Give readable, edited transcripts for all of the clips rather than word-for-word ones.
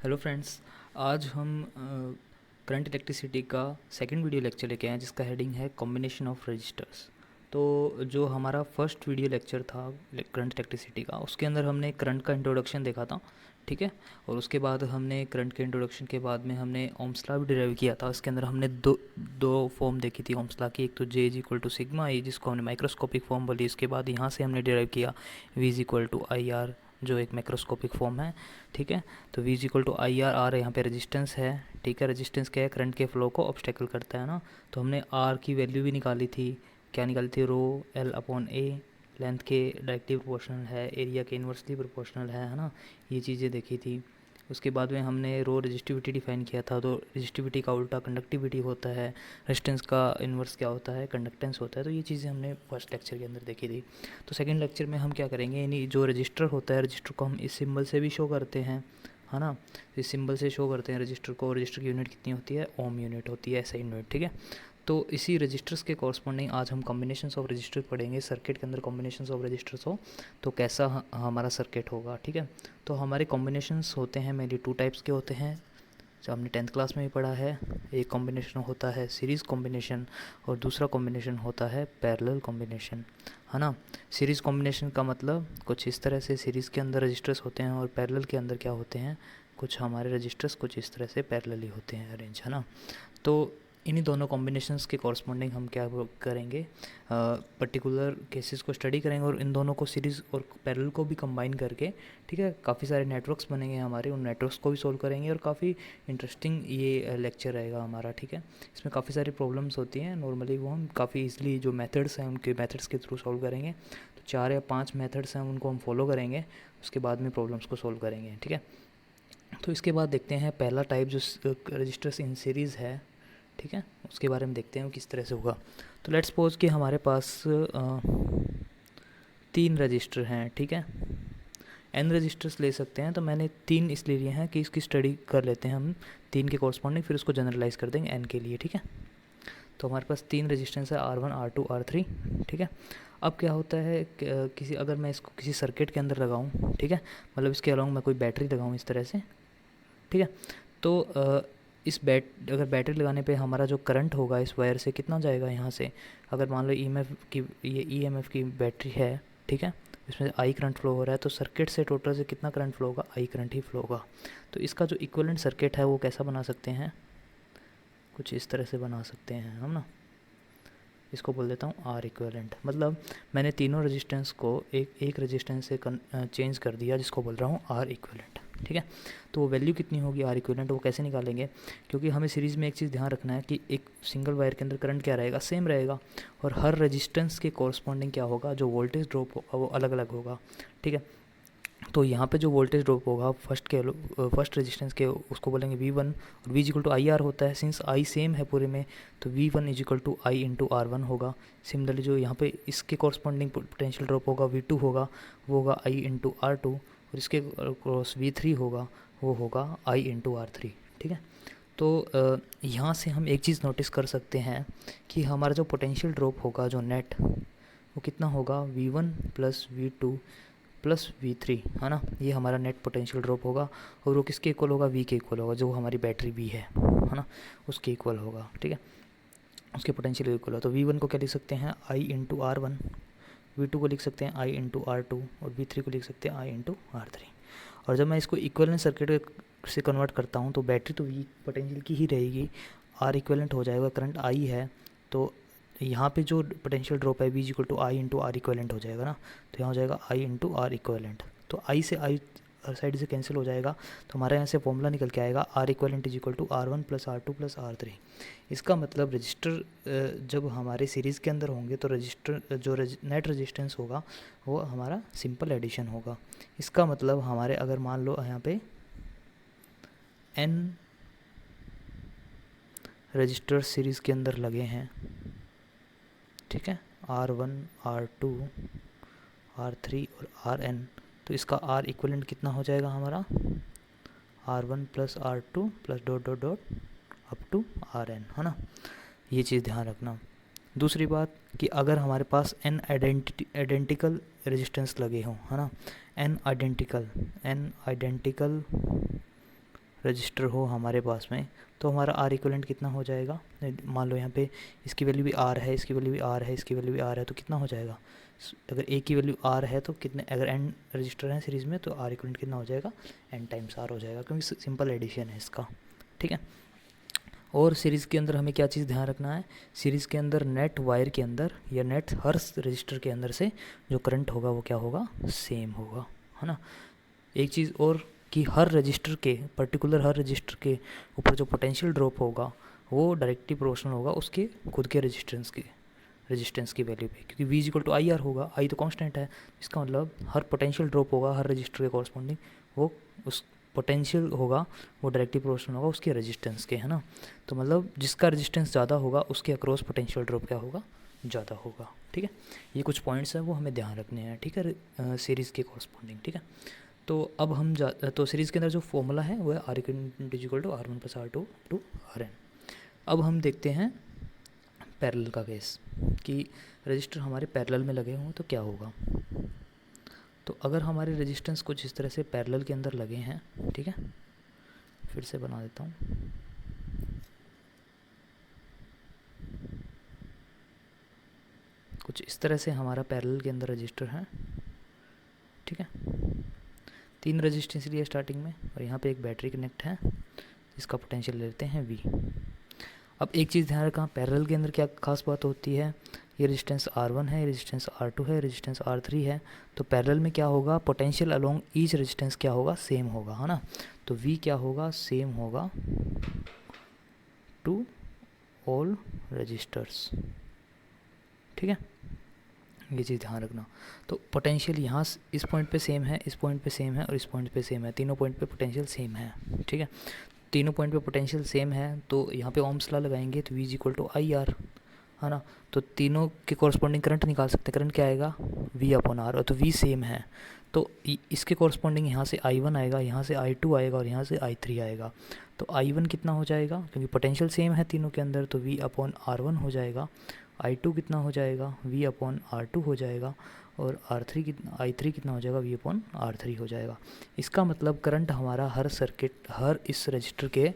Hello friends. आज हम current electricity का सेकंड वीडियो लेक्चर लेके आए हैं जिसका हेडिंग है कॉम्बिनेशन ऑफ रजिस्टर्स। तो जो हमारा फर्स्ट वीडियो लेक्चर था करंट इलेक्ट्रिसिटी का, उसके अंदर हमने करंट का इंट्रोडक्शन देखा था, ठीक है। और उसके बाद हमने करंट के इंट्रोडक्शन के बाद में हमने ओम्स लॉ भी डिराइव किया था। उसके अंदर हमने दो फॉर्म देखी थी ओम्स लॉ की। एक तो J is equal to sigma E, जिसको हमने माइक्रोस्कोपिक फॉर्म बोली। इसके बाद यहाँ से हमने डिराइव किया V is equal to I R, जो एक मैक्रोस्कोपिक फॉर्म है, ठीक है। तो V is equal to I R, R यहाँ पे रेजिस्टेंस है, ठीक है। रेजिस्टेंस क्या है? करंट के फ्लो को ऑब्स्टेकल करता है ना। तो हमने R की वैल्यू भी निकाली थी। क्या निकाली थी? रो L अपॉन A, लेंथ के डायरेक्टली प्रोपोर्शनल है, एरिया के इन्वर्सली प्रोपोर्शनल है ना। ये चीज़ें देखी थी। उसके बाद में हमने रो रेजिस्टिविटी डिफाइन किया था। तो रेजिस्टिविटी का उल्टा कंडक्टिविटी होता है, रेजिस्टेंस का इन्वर्स क्या होता है? कंडक्टेंस होता है। तो ये चीज़ें हमने फर्स्ट लेक्चर के अंदर देखी थी। तो सेकंड लेक्चर में हम क्या करेंगे, यानी जो रजिस्टर होता है, रजिस्टर को हम इस सिंबल से भी शो करते हैं, है ना। इस सिंबल से शो करते हैं रजिस्टर को। रजिस्टर की यूनिट कितनी होती है? ओम यूनिट होती है, ऐसा यूनिट, ठीक है। तो इसी रजिस्टर्स के कॉरस्पॉन्डिंग आज हम कॉम्बिनेशंस ऑफ रजिस्टर पढ़ेंगे। सर्किट के अंदर कॉम्बिनेशंस ऑफ रजिस्टर्स हो तो कैसा हमारा सर्किट होगा, ठीक है। तो हमारे कॉम्बिनेशंस होते हैं मेनली टू टाइप्स के होते हैं, जो हमने 10th क्लास में भी पढ़ा है। एक कॉम्बिनेशन होता है सीरीज़ कॉम्बिनेशन और दूसरा कॉम्बिनेशन होता है पैरेलल कॉम्बिनेशन, है ना। सीरीज़ कॉम्बिनेशन का मतलब कुछ इस तरह से सीरीज़ के अंदर रजिस्टर्स होते हैं और पैरेलल के अंदर क्या होते हैं, कुछ हमारे रजिस्टर्स कुछ इस तरह से पैरेलली होते हैं अरेंज, है ना। तो इन्हीं दोनों कॉम्बिनेशंस के कॉरस्पॉन्डिंग हम क्या करेंगे, पर्टिकुलर केसेस को स्टडी करेंगे और इन दोनों को सीरीज़ और पैरेलल को भी कंबाइन करके, ठीक है, काफ़ी सारे नेटवर्क्स बनेंगे हमारे, उन नेटवर्क्स को भी सॉल्व करेंगे। और काफ़ी इंटरेस्टिंग ये लेक्चर रहेगा हमारा, ठीक है। इसमें काफ़ी सारी प्रॉब्लम्स होती हैं नॉर्मली, वो हम काफ़ी ईजिली जो मेथड्स हैं उनके मेथड्स के थ्रू सॉल्व करेंगे। तो 4 या 5 मेथड्स हैं, उनको हम फॉलो करेंगे, उसके बाद में प्रॉब्लम्स को सॉल्व करेंगे, ठीक है। तो इसके बाद देखते हैं पहला टाइप जो रजिस्टर्स इन सीरीज़ है, ठीक है, उसके बारे में देखते हैं किस तरह से होगा। तो लेट्स सपोज कि हमारे पास 3 रजिस्टर हैं, ठीक है। n रजिस्टर्स ले सकते हैं, तो मैंने 3 इसलिए लिए हैं कि इसकी स्टडी कर लेते हैं हम 3 के कॉरस्पॉन्डिंग, फिर उसको जनरलाइज कर देंगे n के लिए, ठीक है। तो हमारे पास 3 रजिस्टेंस है, R1 R2 R3, ठीक है। अब क्या होता है किसी अगर मैं इसको किसी सर्किट के अंदर लगाऊं, ठीक है, मतलब इसके अलॉन्ग मैं कोई बैटरी लगाऊं इस तरह से, ठीक है। तो अगर बैटरी लगाने पे हमारा जो करंट होगा इस वायर से कितना जाएगा यहाँ से, अगर मान लो ये EMF की बैटरी है, ठीक है, इसमें आई करंट फ्लो हो रहा है, तो सर्किट से टोटल से कितना करंट फ्लो होगा? आई करंट ही फ्लो होगा। तो इसका जो इक्विवेलेंट सर्किट है वो कैसा बना सकते हैं, कुछ इस तरह से बना सकते हैं हम ना। इसको बोल देता हूँ आर इक्विवेलेंट। मतलब मैंने तीनों रेजिस्टेंस को एक रेजिस्टेंस से चेंज कर दिया, जिसको बोल रहा हूँ आर इक्विवेलेंट, ठीक है। तो वो वैल्यू कितनी होगी आर इक्विवेलेंट, वो कैसे निकालेंगे? क्योंकि हमें सीरीज़ में एक चीज़ ध्यान रखना है कि एक सिंगल वायर के अंदर करंट क्या रहेगा? सेम रहेगा। और हर रेजिस्टेंस के कॉरस्पॉन्डिंग क्या होगा, जो वोल्टेज ड्रॉप होगा वो अलग अलग होगा, ठीक है। तो यहाँ पे जो वोल्टेज ड्रॉप होगा फर्स्ट रेजिस्टेंस के, उसको बोलेंगे V1, और V equal to I R होता है। सिंस आई सेम है पूरे में, तो V1 is equal to I into R1 होगा। सिमिलरली जो यहाँ पे इसके कॉरस्पॉन्डिंग पोटेंशियल ड्रॉप होगा V2 होगा, वो होगा आई इंटू R2, और इसके क्रॉस V3 होगा, वो होगा आई इंटू R3, ठीक है। तो यहाँ से हम एक चीज़ नोटिस कर सकते हैं कि हमारा जो पोटेंशियल ड्रॉप होगा जो नेट, वो कितना होगा? V1 plus V2 plus V3, है ना। ये हमारा नेट पोटेंशियल ड्रॉप होगा, और वो किसके इक्वल होगा? V के इक्वल होगा, जो हमारी बैटरी V है ना, उसके इक्वल होगा, ठीक है, उसके पोटेंशियल इक्वल होगा। तो V1 को क्या लिख सकते हैं? I इंटू R1, V2 को लिख सकते हैं I इंटू R2, और V3 को लिख सकते हैं I इंटू R3। और जब मैं इसको इक्वलेंट सर्किट से कन्वर्ट करता हूँ तो बैटरी तो V पोटेंशियल की ही रहेगी, R इक्वलेंट हो जाएगा, करंट I है, तो यहाँ पे जो पोटेंशियल ड्रॉप है V equal to I into R equivalent हो जाएगा ना। तो यहाँ हो जाएगा आई इंटू आर इक्वलेंट। तो आई से आई हर साइड से कैंसिल हो जाएगा, तो हमारे यहाँ से फॉर्मूला निकल के आएगा R equivalent is equal to R1 plus R2 plus R3। इसका मतलब रजिस्टर जब हमारे सीरीज़ के अंदर होंगे तो रजिस्टर जो नेट रजिस्टेंस होगा वो हमारा सिंपल एडिशन होगा। इसका मतलब हमारे अगर मान लो यहाँ पे n रजिस्टर सीरीज़ के अंदर लगे हैं, ठीक है, R1 R2 R3 और Rn, तो इसका R इक्वलेंट कितना हो जाएगा हमारा? R1 plus R2 plus dot dot dot up to Rn, है ना। ये चीज़ ध्यान रखना। दूसरी बात कि अगर हमारे पास n आइडेंटिकल रेजिस्टेंस लगे हों, है ना, n आइडेंटिकल रजिस्टर हो हमारे पास में, तो हमारा आर इक्वलेंट कितना हो जाएगा। मान लो यहाँ पे इसकी वैल्यू भी आर है, इसकी वैल्यू भी आर है, इसकी वैल्यू भी आर है, तो कितना हो जाएगा। अगर ए की वैल्यू आर है तो कितने, अगर एन रजिस्टर है सीरीज़ में तो आर इक्वलेंट कितना हो जाएगा, एन टाइम्स आर हो जाएगा, क्योंकि सिंपल एडिशन है इसका। ठीक है। और सीरीज़ के अंदर हमें क्या चीज़ ध्यान रखना है, सीरीज़ के अंदर नेट वायर के अंदर या नेट हर रजिस्टर के अंदर से जो करंट होगा वो क्या होगा, सेम होगा, है ना। एक चीज़ और कि हर रजिस्टर के पर्टिकुलर हर रजिस्टर के ऊपर जो पोटेंशियल ड्रॉप होगा वो डायरेक्टली प्रोपोर्शनल होगा उसके खुद के रेजिस्टेंस की वैल्यू पे, क्योंकि V equal to I R होगा, आई तो कांस्टेंट है, इसका मतलब हर पोटेंशियल ड्रॉप होगा हर रजिस्टर के कॉरस्पॉन्डिंग वो उस पोटेंशियल होगा वो डायरेक्टली प्रोपोर्शनल होगा उसके रेजिस्टेंस के, है ना। तो मतलब जिसका रेजिस्टेंस ज़्यादा होगा उसके अक्रॉस पोटेंशियल ड्रॉप क्या होगा, ज़्यादा होगा। ठीक है, ये कुछ पॉइंट्स हैं वो हमें ध्यान रखने हैं। ठीक है, सीरीज़ के कॉरस्पॉन्डिंग। ठीक है, तो अब हम तो सीरीज़ के अंदर जो फॉर्मूला है वो है R equal to R1 + R2 to Rn। अब हम देखते हैं पैरेलल का केस कि रजिस्टर हमारे पैरेलल में लगे हों तो क्या होगा। तो अगर हमारे रेजिस्टेंस कुछ इस तरह से पैरेलल के अंदर लगे हैं, ठीक है, फिर से बना देता हूँ। कुछ इस तरह से हमारा पैरेलल के अंदर रजिस्टर है। ठीक है, 3 रजिस्टेंस लिए स्टार्टिंग में और यहाँ पे एक बैटरी कनेक्ट है, इसका पोटेंशियल लेते हैं V। अब एक चीज़ ध्यान रखना, पैरेलल के अंदर क्या खास बात होती है, ये रेजिस्टेंस R1 है, रेजिस्टेंस R2 है, रेजिस्टेंस R3 है, तो पैरेलल में क्या होगा, पोटेंशियल अलोंग ईच रेजिस्टेंस क्या होगा, सेम होगा, है ना। तो V क्या होगा, सेम होगा टू ऑल रजिस्टर्स। ठीक है, ये चीज़ ध्यान रखना। तो पोटेंशियल यहाँ इस पॉइंट पे सेम है, इस पॉइंट पे सेम है और इस पॉइंट पे सेम है, तीनों पॉइंट पे पोटेंशियल सेम है। ठीक है, तीनों पॉइंट पे पोटेंशियल सेम है तो यहाँ पे ओम्स लॉ लगाएंगे तो V equal to I R, है ना। तो तीनों के कॉरस्पॉन्डिंग करंट निकाल सकते हैं, करंट क्या आएगा, V/R, और तो V सेम है तो इसके कॉरस्पॉन्डिंग यहाँ से I1 आएगा, यहाँ से I2 आएगा और यहाँ से I3 आएगा। तो I1 कितना हो जाएगा, क्योंकि पोटेंशियल सेम है तीनों के अंदर, तो V/R1 हो जाएगा। I2 कितना हो जाएगा, V/R2 हो जाएगा, और I3 कितना हो जाएगा, V/R3 हो जाएगा। इसका मतलब करंट हमारा हर इस रजिस्टर के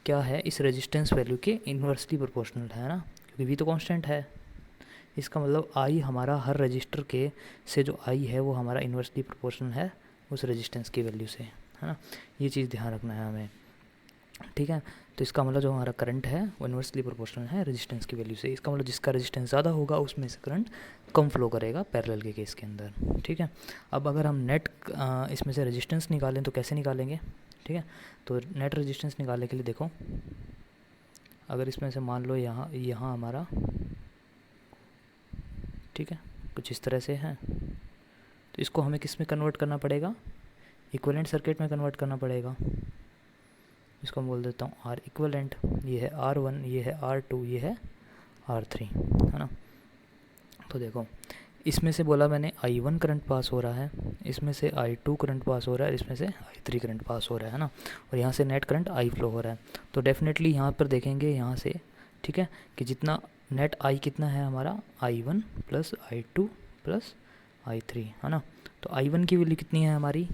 क्या है, इस रेजिस्टेंस वैल्यू के इन्वर्सली प्रोपोर्शनल है ना, क्योंकि V तो कांस्टेंट है। इसका मतलब I हमारा हर रजिस्टर के से जो I है वो हमारा इन्वर्सली प्रोपोर्शनल है उस रेजिस्टेंस की वैल्यू से, है ना। ये चीज़ ध्यान रखना है हमें। ठीक है, तो इसका मतलब जो हमारा करंट है वो इन्वर्सली प्रोपोर्शनल है रेजिस्टेंस की वैल्यू से। इसका मतलब जिसका रेजिस्टेंस ज़्यादा होगा उसमें से करंट कम फ्लो करेगा पैरेलल के केस के अंदर। ठीक है, अब अगर हम नेट इसमें से रेजिस्टेंस निकालें तो कैसे निकालेंगे। ठीक है, तो नेट रेजिस्टेंस निकालने के लिए देखो, अगर इसमें से मान लो यहाँ हमारा, ठीक है, कुछ इस तरह से है, तो इसको हमें किस में कन्वर्ट करना पड़ेगा, इक्विवेलेंट सर्किट में कन्वर्ट करना पड़ेगा। इसको मैं बोल देता हूँ आर इक्विवेलेंट, ये है R1, ये है R2, ये है R3, है ना। तो देखो इसमें से बोला मैंने I1 करंट पास हो रहा है, इसमें से I2 करंट पास हो रहा है, इसमें से I3 करंट पास हो रहा है ना, और यहाँ से नेट करंट I फ्लो हो रहा है। तो डेफिनेटली यहाँ पर देखेंगे यहाँ से, ठीक है, कि जितना नेट I कितना है हमारा, I1 + I2 + I3, है ना। तो I1 की वैल्यू कितनी है हमारी,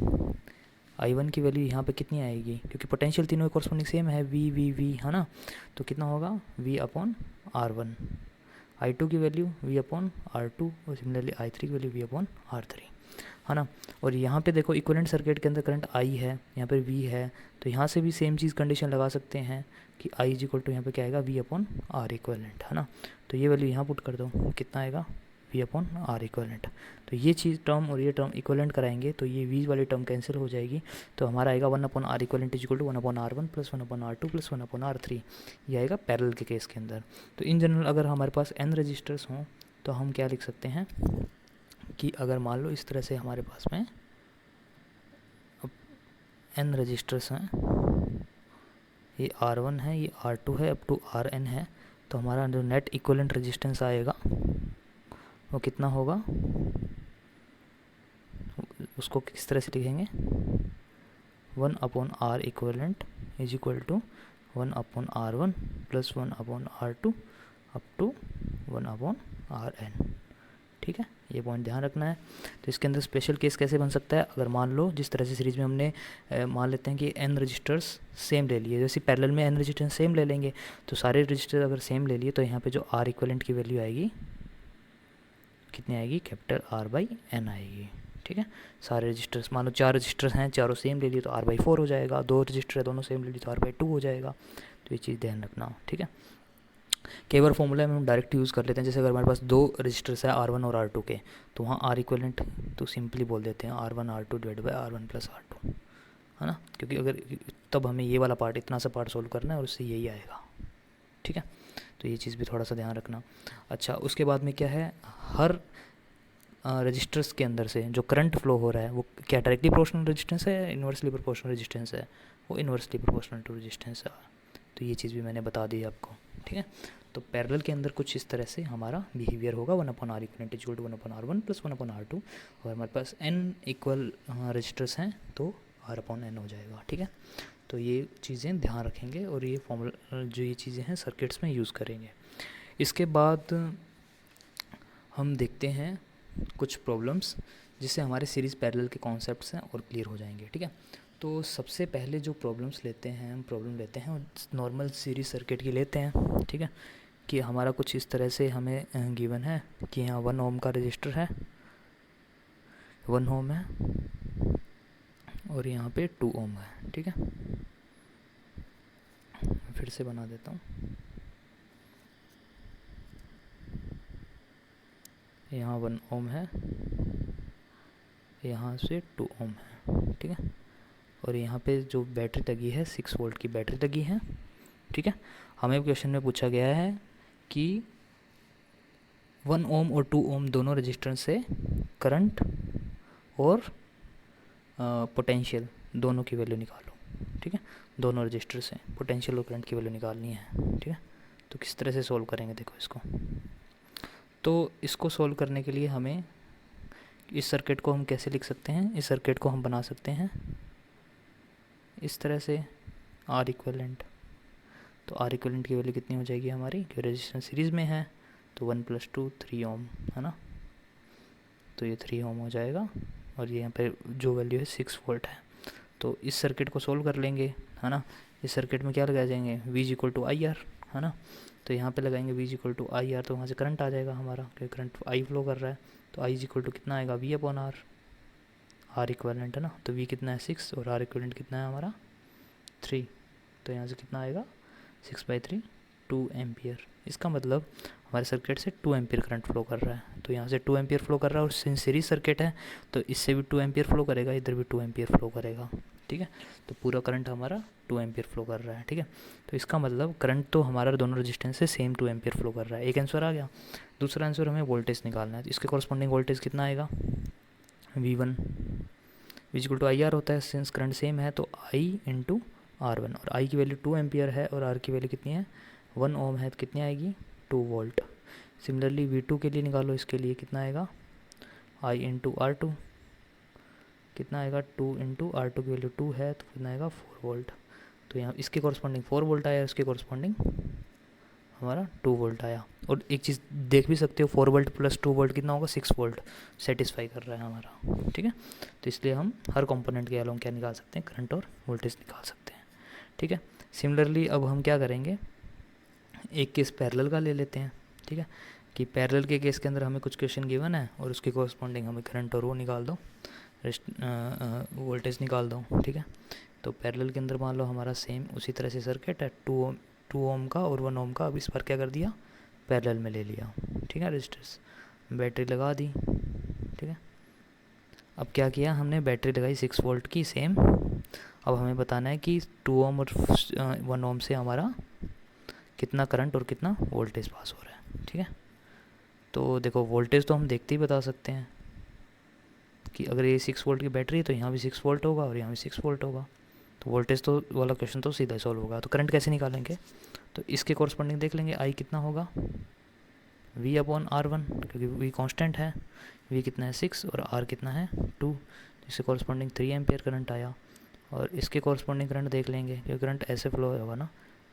I1 की वैल्यू यहाँ पे कितनी आएगी, क्योंकि पोटेंशियल तीनों कॉरस्पॉन्डिंग सेम है, V, है ना। तो कितना होगा, V/R1। I2 की वैल्यू V/R2 और सिमिलरली I3 की वैल्यू V/R3, है ना। और यहाँ पे देखो इक्विवेलेंट सर्किट के अंदर करंट I है, यहाँ पर V है, तो यहाँ से भी सेम चीज़ कंडीशन लगा सकते हैं कि I इक्वल टू यहाँ पे क्या आएगा, V/R इक्विवेलेंट, है ना। तो ये वैल्यू यहाँ पुट कर दो, कितना आएगा, V/R इक्विवेलेंट। तो ये चीज़ टर्म और ये टर्म इक्विवेलेंट कराएंगे तो ये V वाली टर्म कैंसिल हो जाएगी, तो हमारा आएगा 1/R equivalent equal to 1/R1 + 1/R2 + 1/R3। ये आएगा पैरेलल के केस के अंदर। तो इन जनरल अगर हमारे पास n रजिस्टर्स हों तो हम क्या लिख सकते हैं कि अगर मान लो इस तरह से हमारे पास में n रजिस्टर्स हैं, ये R1 है, ये R2 है, अप टू Rn है, तो हमारा जो नेट इक्विवेलेंट रेजिस्टेंस आएगा वो कितना होगा, उसको किस तरह से लिखेंगे, 1/R equivalent equal to 1/R1 + 1/R2 up to 1/Rn। ठीक है, ये पॉइंट ध्यान रखना है। तो इसके अंदर स्पेशल केस कैसे बन सकता है, अगर मान लो जिस तरह से सीरीज़ में हमने मान लेते हैं कि n रजिस्टर्स सेम ले लिए, जैसे पैरेलल में n रजिस्टर्स सेम ले लेंगे, तो सारे रजिस्टर अगर सेम ले लिए तो यहाँ पे जो R इक्विवेलेंट की वैल्यू आएगी कितनी आएगी, कैपिटल R/n आएगी। ठीक है, सारे रजिस्टर्स मान लो 4 रजिस्टर्स हैं, चारों सेम ले लिए तो R/4 हो जाएगा, 2 रजिस्टर है दोनों सेम ले लिए तो R/2 हो जाएगा। तो ये चीज़ ध्यान रखना। ठीक है, कई बार फॉर्मूला में हम डायरेक्ट यूज़ कर लेते हैं, जैसे अगर हमारे पास 2 रजिस्टर्स है R1 और R2 के, तो वहाँ R इक्विवेलेंट तो सिंपली बोल देते हैं R1 R2 divide by R1 + R2, है ना, क्योंकि अगर तब हमें ये वाला पार्ट, इतना सा पार्ट सोल्व करना है और उससे यही आएगा। ठीक है, तो ये चीज़ भी थोड़ा सा ध्यान रखना। अच्छा, उसके बाद में क्या है, हर रजिस्टर्स के अंदर से जो करंट फ्लो हो रहा है वो क्या डायरेक्टली प्रोपोर्शनल रेजिस्टेंस है, इन्वर्सली प्रोपोर्शनल रेजिस्टेंस है, वो इन्वर्सली प्रोपोर्शनल टू रेजिस्टेंस है। तो ये चीज़ भी मैंने बता दी आपको। ठीक है, तो पैरेलल के अंदर कुछ इस तरह से हमारा बिहेवियर होगा, 1/R equivalent equal to 1/R1 + 1/R2, और हमारे पास n इक्वल रजिस्टर्स हैं तो R/n हो जाएगा। ठीक है, तो ये चीज़ें ध्यान रखेंगे और ये फॉर्मूला जो ये चीज़ें हैं सर्किट्स में यूज़ करेंगे। इसके बाद हम देखते हैं कुछ प्रॉब्लम्स जिससे हमारे सीरीज़ पैरेलल के कॉन्सेप्ट्स हैं और क्लियर हो जाएंगे। ठीक है, तो सबसे पहले जो प्रॉब्लम्स लेते हैं, हम प्रॉब्लम लेते हैं नॉर्मल सीरीज़ सर्किट की लेते हैं। ठीक है, कि हमारा कुछ इस तरह से हमें गिवन है कि यहाँ 1 ओम का रजिस्टर है, 1 ओम है, और यहाँ पे 2 ओम है। ठीक है, फिर से बना देता हूँ, यहाँ 1 ओम है, यहाँ से 2 ओम है। ठीक है, और यहाँ पे जो बैटरी लगी है 6 वोल्ट की बैटरी लगी है। ठीक है, हमें क्वेश्चन में पूछा गया है कि 1 ओम और 2 ओम दोनों रजिस्टर से करंट और पोटेंशियल दोनों की वैल्यू निकालो। ठीक है, दोनों रजिस्टर से पोटेंशियल और करंट की वैल्यू निकालनी है। ठीक है, तो किस तरह से सॉल्व करेंगे, देखो इसको। तो इसको सॉल्व करने के लिए हमें इस सर्किट को हम कैसे लिख सकते हैं, इस सर्किट को हम बना सकते हैं इस तरह से, R इक्विवेलेंट। तो R इक्विवेलेंट की वैल्यू कितनी हो जाएगी हमारी, क्योंकि रेजिस्टेंस सीरीज़ में है तो 1 + 2 3 ओम, है ना, तो ये 3 ओम हो जाएगा, और ये यहाँ पे जो वैल्यू है 6 वोल्ट है। तो इस सर्किट को सोल्व कर लेंगे, है ना। इस सर्किट में क्या लगा जाएंगे, V = IR, है ना, तो यहाँ पे लगाएंगे V = IR, तो वहाँ से करंट आ जाएगा हमारा, क्योंकि करंट I फ्लो कर रहा है, तो I = कितना आएगा, V/R, R इक्विवेलेंट है ना, तो V कितना है 6 और R इक्विवेलेंट कितना है हमारा 3, तो यहाँ से कितना आएगा 6/3 2 एम्पियर। इसका मतलब हमारे सर्किट से 2 एम्पियर करंट फ्लो कर रहा है, तो यहाँ से 2 एम्पियर फ्लो कर रहा है, और सीरीज सर्किट है तो इससे भी 2 एम्पियर फ्लो करेगा, इधर भी 2 एम्पियर फ्लो करेगा। ठीक है, तो पूरा करंट हमारा 2 एम्पियर फ्लो कर रहा है। ठीक है, तो इसका मतलब करंट तो हमारा दोनों रेजिस्टेंस से सेम 2 एम्पियर फ्लो कर रहा है। एक आंसर आ गया। दूसरा आंसर हमें वोल्टेज निकालना है, तो इसके कॉरस्पॉन्डिंग वोल्टेज कितना आएगा, V1 = IR होता है, सिंस करंट सेम है तो I × R1, और I की वैल्यू 2 एम्पियर है और R की वैल्यू कितनी है 1 ओम है, तो कितनी आएगी 2 वोल्ट। सिमिलरली V2 के लिए निकालो, इसके लिए कितना आएगा I × R2, कितना आएगा 2 × R2 की वैल्यू 2 है तो कितना आएगा 4 वोल्ट। तो यहाँ इसके कॉरस्पॉन्डिंग 4 वोल्ट आया, इसके कॉरस्पॉन्डिंग हमारा 2 वोल्ट आया। और एक चीज़ देख भी सकते हो, 4 वोल्ट + 2 वोल्ट कितना होगा 6 वोल्ट सेटिस्फाई कर रहा है हमारा। ठीक है, तो इसलिए हम हर कंपोनेंट के अलोंग क्या निकाल सकते हैं, करंट और वोल्टेज निकाल सकते हैं। ठीक है, सिमिलरली अब हम क्या करेंगे, एक केस पैरेलल का ले लेते हैं। ठीक है, कि पैरेलल के केस के अंदर हमें कुछ क्वेश्चन गिवन है और उसके कॉरस्पॉन्डिंग हमें करंट और वो निकाल दो, वोल्टेज निकाल दो। ठीक है, तो पैरेलल के अंदर मान लो हमारा सेम उसी तरह से सर्किट है, 2 ओम का और 1 ओम का। अब इस पर क्या कर दिया, पैरेलल में ले लिया। ठीक है, रेजिस्टर्स बैटरी लगा दी। ठीक है, अब क्या किया हमने, बैटरी लगाई 6 वोल्ट की सेम। अब हमें बताना है कि 2 ओम और 1 ओम से हमारा कितना करंट और कितना वोल्टेज पास हो रहा है। ठीक है, तो देखो वोल्टेज तो हम देखते ही बता सकते हैं कि अगर ये 6 वोल्ट की बैटरी है तो यहाँ भी 6 वोल्ट होगा और यहाँ भी 6 वोल्ट होगा, तो वोल्टेज तो वाला क्वेश्चन तो सीधा सॉल्व होगा। तो करंट कैसे निकालेंगे, तो इसके कॉरस्पॉन्डिंग देख लेंगे, I कितना होगा V/R1, क्योंकि V कांस्टेंट है, V कितना है 6 और R कितना है 2, इससे कॉरस्पॉन्डिंग 3 एम्पियर करंट आया। और इसके कॉरस्पॉन्डिंग करंट देख लेंगे, क्योंकि करंट ऐसे फ्लो होगा ना,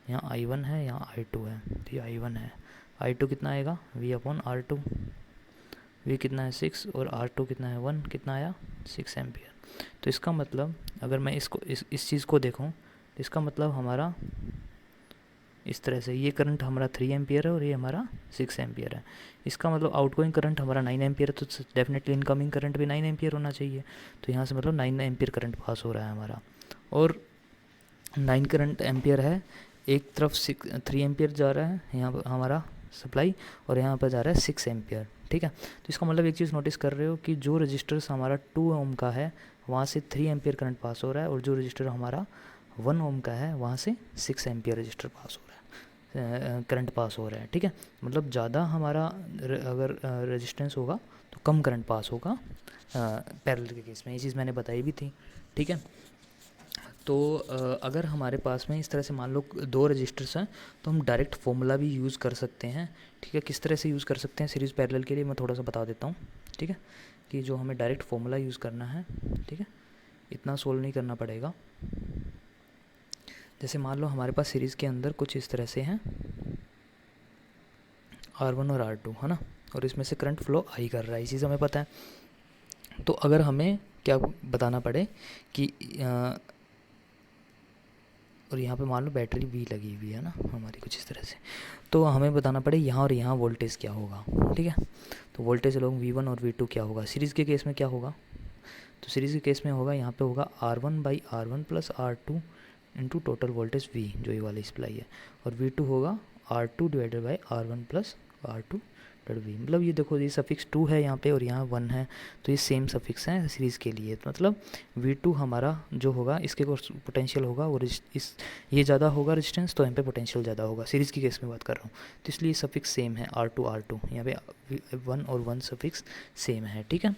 यहाँ I1 है, यहाँ I2 है, तो ये I1 है, I2 कितना आएगा V/R2, वी कितना है 6 और R2 कितना है 1, कितना आया 6 एम्पियर। तो इसका मतलब अगर मैं इसको इस चीज़ को देखूं तो इसका मतलब हमारा इस तरह से ये करंट हमारा 3 एम्पियर है और ये हमारा 6 एम्पियर है। इसका मतलब आउटगोइंग करंट हमारा 9 एम्पियर है, तो डेफिनेटली इनकमिंग करंट भी 9 एम्पियर होना चाहिए। तो यहाँ से मतलब 9 एम्पियर करंट पास हो रहा है हमारा, और 9 करंट एम्पियर है, एक तरफ 3 एम्पियर जा रहा है यहाँ पर हमारा सप्लाई, और यहाँ पर जा रहा है 6 एम्पियर। ठीक है, तो इसका मतलब एक चीज़ नोटिस कर रहे हो कि जो रजिस्टर्स हमारा 2 ओम का है वहाँ से 3 एम्पियर करंट पास हो रहा है, और जो रजिस्टर हमारा 1 ओम का है वहाँ से 6 एम्पियर रजिस्टर पास हो रहा है, करंट पास हो रहा है। ठीक है, मतलब ज़्यादा हमारा अगर रेजिस्टेंस होगा तो कम करंट पास होगा पैरेलल के केस में, ये चीज़ मैंने बताई भी थी। ठीक है, तो अगर हमारे पास में इस तरह से मान लो 2 रजिस्टर्स हैं तो हम डायरेक्ट फॉर्मूला भी यूज़ कर सकते हैं। ठीक है, किस तरह से यूज़ कर सकते हैं सीरीज़ पैरेलल के लिए मैं थोड़ा सा बता देता हूँ। ठीक है, कि जो हमें डायरेक्ट फॉर्मूला यूज़ करना है, ठीक है, इतना सोल्व नहीं करना पड़ेगा। जैसे मान लो हमारे पास सीरीज़ के अंदर कुछ इस तरह से हैं R1 और R2, है ना, और इसमें से करंट फ्लो आई कर रहा है, इसी से हमें पता है। तो अगर हमें क्या बताना पड़े कि और यहाँ पे मान लो बैटरी भी लगी हुई है ना हमारी कुछ इस तरह से, तो हमें बताना पड़े यहाँ और यहाँ वोल्टेज क्या होगा। ठीक है, तो वोल्टेज लोग V1 और V2 क्या होगा। सीरीज़ के केस में क्या होगा, तो सीरीज़ के केस में होगा यहाँ पे होगा R1/R1 plus R2 into total voltage V, जो ये वाली सप्लाई है, और V2 होगा R2 divided by R1 plus R2 V। मतलब ये देखो ये सफिक्स 2 है यहाँ पे और यहाँ 1 है, तो ये सेम सफिक्स है सीरीज़ के लिए। तो मतलब V2 हमारा जो होगा इसके पोटेंशियल होगा और इस ये ज़्यादा होगा रेजिस्टेंस, तो यहाँ पे पोटेंशियल ज़्यादा होगा, सीरीज़ की केस में बात कर रहा हूँ। तो इसलिए सफिक्स सेम है R2 यहाँ पे 1 और 1 सफिक्स सेम है। ठीक है,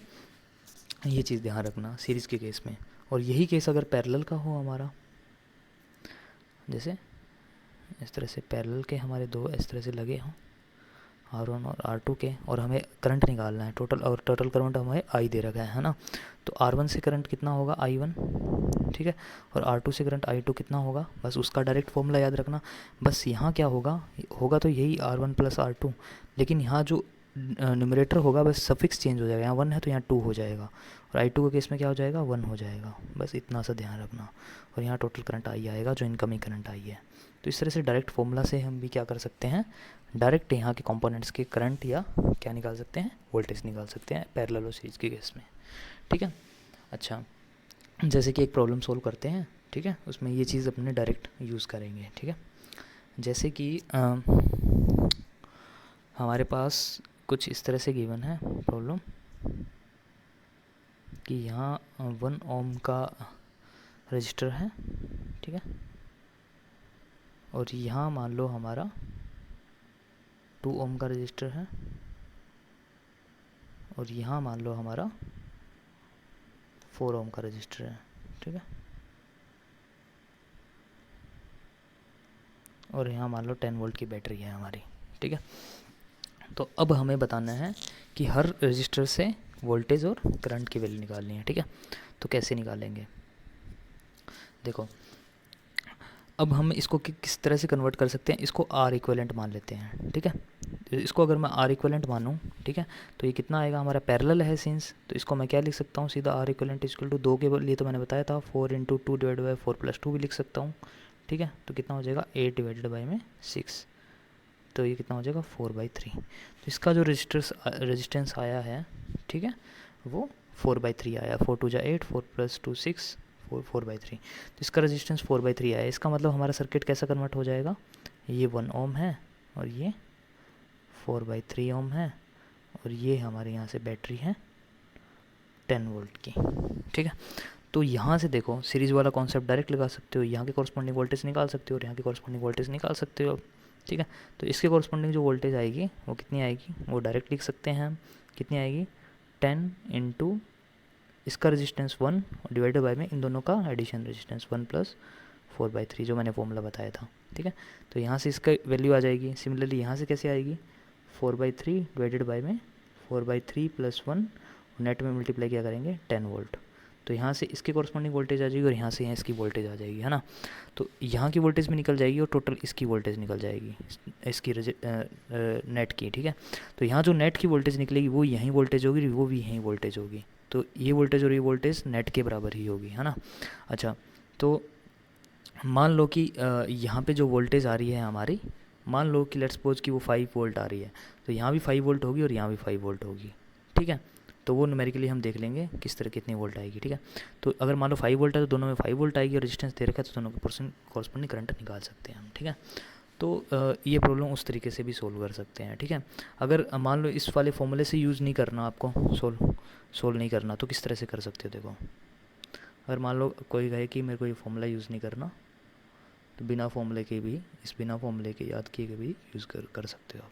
ये चीज़ ध्यान रखना सीरीज़ के केस में। और यही केस अगर पैरेलल का हो हमारा, जैसे इस तरह से पैरेलल के हमारे 2 इस तरह से लगे हों R1 और R2 के, और हमें करंट निकालना है टोटल, और टोटल करंट हमें I दे रखा है ना, तो R1 से करंट कितना होगा I1, ठीक है, और R2 से करंट I2 कितना होगा, बस उसका डायरेक्ट फॉर्मूला याद रखना। बस यहाँ क्या होगा तो यही R1 प्लस R2, लेकिन यहाँ जो न्यूमरेटर होगा बस सफिक्स चेंज हो जाएगा, यहाँ 1 है तो यहाँ 2 हो जाएगा, और I2 के केस में क्या हो जाएगा 1 हो जाएगा, बस इतना सा ध्यान रखना। और यहाँ टोटल करंट I आएगा जो इनकमिंग करंट I है। तो इस तरह से डायरेक्ट फॉर्मूला से हम भी क्या कर सकते हैं, डायरेक्ट यहाँ के कंपोनेंट्स के करंट या क्या निकाल सकते हैं, वोल्टेज निकाल सकते हैं पैरेलल और सीरीज के केस में। ठीक है, अच्छा जैसे कि एक प्रॉब्लम सोल्व करते हैं, ठीक है, उसमें ये चीज़ अपने डायरेक्ट यूज़ करेंगे। ठीक है, जैसे कि हमारे पास कुछ इस तरह से गिवन है प्रॉब्लम कि यहाँ 1 ओम का रजिस्टर है, ठीक है, और यहाँ मान लो हमारा 2 ओम का रजिस्टर है, और यहाँ मान लो हमारा 4 ओम का रजिस्टर है। ठीक है, और यहाँ मान लो 10 वोल्ट की बैटरी है हमारी। ठीक है, तो अब हमें बताना है कि हर रजिस्टर से वोल्टेज और करंट की वैल्यू निकालनी है। ठीक है, तो कैसे निकालेंगे, देखो अब हम इसको किस तरह से कन्वर्ट कर सकते हैं, इसको R इक्विवेलेंट मान लेते हैं। ठीक है, तो इसको अगर मैं R इक्विवेलेंट मानूँ, ठीक है, तो ये कितना आएगा, हमारा पैरेलल है सिंस, तो इसको मैं क्या लिख सकता हूँ सीधा R इक्विवेलेंट इक्वल टू 2 के लिए तो मैंने बताया था 4 इंटू 2 डिवाइड बाई 4 प्लस 2 भी लिख सकता हूँ। ठीक है, तो कितना हो जाएगा 8 डिवाइडेड बाई में 6, तो ये कितना हो जाएगा 4/3। तो इसका जो रेजिस्टेंस आया है, ठीक है, वो 4/3 आया, 4 2 जा 8, 4 प्लस 2 6, 4/3। तो इसका रेजिस्टेंस 4/3 आया। इसका मतलब हमारा सर्किट कैसा कन्वर्ट हो जाएगा, ये 1 ओम है और ये 4/3 ओम है, और ये हमारे यहाँ से बैटरी है 10 वोल्ट की। ठीक है, तो यहाँ से देखो सीरीज़ वाला कॉन्सेप्ट डायरेक्ट लगा सकते हो, यहाँ के कॉरस्पॉन्डिंग वोल्टेज निकाल सकते हो और यहाँ के कॉरस्पॉन्डिंग वोल्टेज निकाल सकते हो। ठीक है, तो इसके कॉरस्पॉन्डिंग जो वोल्टेज आएगी वो कितनी आएगी, वो डायरेक्ट लिख सकते हैं हम, कितनी आएगी 10 इंटू इसका रेजिस्टेंस 1 डिवाइडेड बाय में इन दोनों का एडिशन रेजिस्टेंस 1 प्लस 4/3 जो मैंने फॉर्मूला बताया था। ठीक है, तो यहाँ से इसका वैल्यू आ जाएगी। सिमिलरली यहाँ से कैसे आएगी, 4/3 डिवाइडेड बाय में 4/3 प्लस 1, नेट में मल्टीप्लाई क्या करेंगे 10 वोल्ट, तो यहाँ से इसके कॉरस्पॉन्डिंग वोल्टेज आ जाएगी और यहाँ से यहाँ इसकी वोल्टेज आ जाएगी, है ना। तो यहाँ की वोल्टेज भी निकल जाएगी और टोटल इसकी वोल्टेज निकल जाएगी, इसकी नेट की, ठीक है। तो यहाँ जो नेट की वोल्टेज निकलेगी वो यहीं वोल्टेज होगी, वो भी यहीं वोल्टेज होगी। तो ये वोल्टेज और ये वोल्टेज नेट के बराबर ही होगी, है ना। अच्छा, तो मान लो कि यहाँ पे जो वोल्टेज आ रही है हमारी, मान लो कि लेट्स सपोज कि वो 5 वोल्ट आ रही है, तो यहाँ भी 5 वोल्ट होगी और यहाँ भी 5 वोल्ट होगी, ठीक है। तो वो न्यूमेरिकली हम देख लेंगे किस तरह कितनी वोल्ट आएगी, ठीक है। तो अगर मान लो 5 वोल्ट है तो दोनों में 5 वोल्ट आएगी और रेजिस्टेंस दे रखा है, तो दोनों के कॉरस्पॉन्डिंग करंट निकाल सकते हैं हम, ठीक है। तो ये प्रॉब्लम उस तरीके से भी सोल्व कर सकते हैं, ठीक है। अगर मान लो इस वाले फॉर्मूले से यूज़ नहीं करना आपको, सोल्व नहीं करना, तो किस तरह से कर सकते हो, देखो। अगर मान लो कोई कहे कि मेरे को ये फॉर्मूला यूज़ नहीं करना, तो बिना फॉर्मूले के भी, बिना फॉर्मूले के याद किए के भी यूज़ कर सकते हो।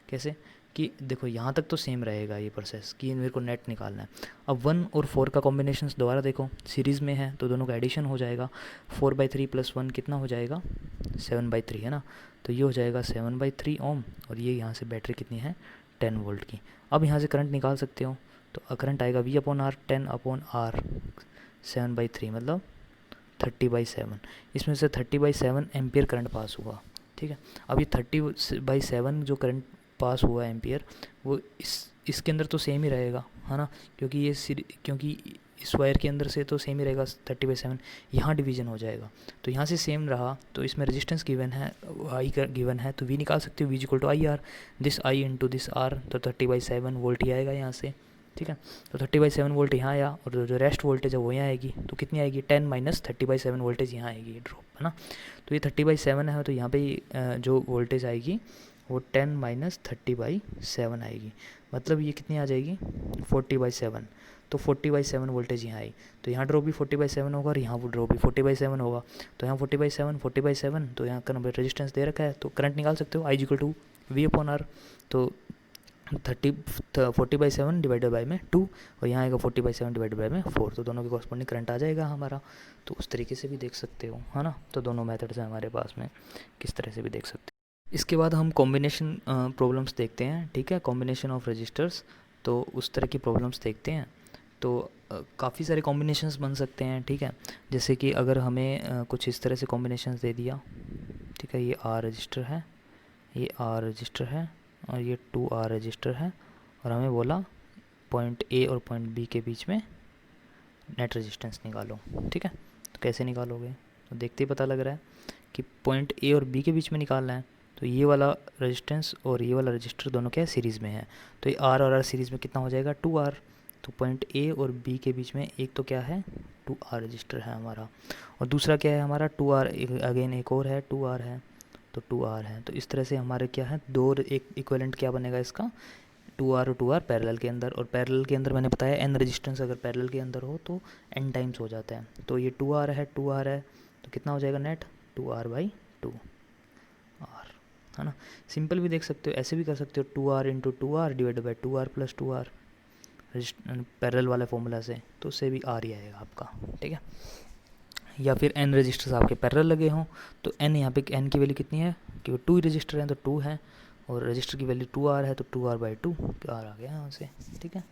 कैसे कि देखो यहाँ तक तो सेम रहेगा ये प्रोसेस कि मेरे को नेट निकालना है। अब 1 और 4 का कॉम्बिनेशन दोबारा देखो, सीरीज़ में है तो दोनों का एडिशन हो जाएगा। 4/3 + 1 कितना हो जाएगा, 7/3, है ना। तो ये हो जाएगा 7/3 ओम, और ये यहाँ से बैटरी कितनी है, 10 वोल्ट की। अब यहाँ से करंट निकाल सकते हो, तो करंट आएगा V/R, 10/R, 7/3 मतलब 30/7। इसमें से 30/7 एम्पियर करंट पास हुआ, ठीक है। अब ये 30/7 जो करंट पास हुआ एम्पियर, वो इसके अंदर तो सेम ही रहेगा, है ना, क्योंकि इस वायर के अंदर से तो सेम ही रहेगा 30/7। यहाँ डिवीजन हो जाएगा, तो यहाँ से सेम रहा, तो इसमें रेजिस्टेंस गिवन है, आई का गिवन है, तो वी निकाल सकते हो, V = IR, this I × this R, तो 30/7 वोल्ट ही आएगा यहाँ से, ठीक है। तो 30/7 वोल्ट यहाँ आया, और जो रेस्ट वोल्टेज है वो यहाँ आएगी, तो कितनी आएगी, 10 - 30/7 वोल्टेज यहाँ आएगी, ड्रॉप, है ना। तो ये 30/7 है, तो यहाँ पे जो वोल्टेज आएगी वो 10 - 30/7 आएगी, मतलब ये कितनी आ जाएगी, 40/7। तो 40/7 वोल्टेज यहाँ आई, तो यहाँ ड्रॉप भी 40/7 होगा और यहाँ वो ड्रॉप भी 40/7 होगा। तो यहाँ 40/7, तो यहाँ का नंबर रेजिस्टेंस दे रखा है, तो करंट निकाल सकते हो, I = V/R। तो 40/7 डिवाइडेड बाय में 2, और यहाँ आएगा 40/7 डिवाइडेड बाय में 4, तो दोनों के कॉरस्पॉन्डिंग करंट आ जाएगा हमारा। तो उस तरीके से भी देख सकते हो, है ना। तो दोनों मेथड्स हैं हमारे पास में, किस तरह से भी देख सकते हैं। इसके बाद हम कॉम्बिनेशन प्रॉब्लम्स देखते हैं, ठीक है, कॉम्बिनेशन ऑफ रजिस्टर्स। तो उस तरह की प्रॉब्लम्स देखते हैं, तो काफ़ी सारे कॉम्बिनेशंस बन सकते हैं, ठीक है। जैसे कि अगर हमें कुछ इस तरह से कॉम्बिनेशंस दे दिया, ठीक है, ये R रजिस्टर है, ये R रजिस्टर है, और ये 2R रजिस्टर है, और हमें बोला पॉइंट A और पॉइंट B के बीच में नेट रेजिस्टेंस निकालो, ठीक है। तो कैसे निकालोगे, तो देखते ही पता लग रहा है कि पॉइंट A और B के बीच में निकालना है। तो ये वाला रेजिस्टेंस और ये वाला रजिस्टर दोनों क्या है, सीरीज़ में है, तो ये R और R सीरीज़ में कितना हो जाएगा, 2R। तो पॉइंट A और B के बीच में एक तो क्या है, 2R रजिस्टर है हमारा, और दूसरा क्या है हमारा, 2R, अगेन एक और है, 2R है, तो 2R है। तो इस तरह से हमारे क्या है, दो एक इक्विवेलेंट क्या बनेगा इसका, 2R और 2R पैरेलल के अंदर, और पैरेलल के अंदर मैंने बताया n रेजिस्टेंस अगर पैरेलल के अंदर हो तो n टाइम्स हो जाता है। तो ये 2R है, 2R है, तो कितना हो जाएगा नेट, 2R/2R, है ना। सिंपल भी देख सकते हो, ऐसे भी कर सकते हो, 2R × 2R divided by 2R + 2R, parallel वाले फॉर्मूला से, तो उससे भी R ही आएगा आपका, ठीक है। या फिर n रजिस्टर्स आपके पैरेलल लगे हों, तो n यहाँ पे n की वैल्यू कितनी है, क्योंकि 2 रजिस्टर हैं तो 2 है, और रजिस्टर की वैल्यू 2R है, तो 2R/2 R आ गया यहाँ से, ठीक है।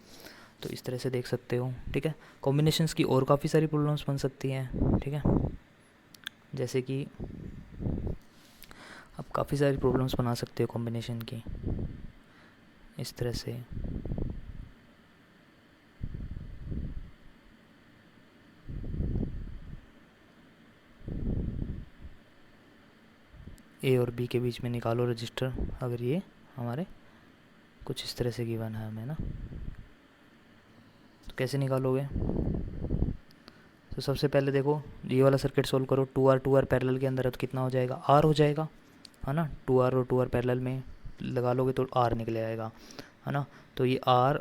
तो इस तरह से देख सकते हो, ठीक है। कॉम्बिनेशंस की और काफ़ी सारी प्रॉब्लम्स बन सकती हैं, ठीक है। जैसे कि आप काफ़ी सारी प्रॉब्लम्स बना सकते हो कॉम्बिनेशन की, इस तरह से। A और B के बीच में निकालो रजिस्टर, अगर ये हमारे कुछ इस तरह से गिवन है हमें ना, तो कैसे निकालोगे। तो सबसे पहले देखो ये वाला सर्किट सोल्व करो, 2R पैरेलल के अंदर है, तो कितना हो जाएगा, R हो जाएगा, है ना। 2R और 2R पैरेलल में लगा लोगे तो R निकले आएगा, है ना। तो ये R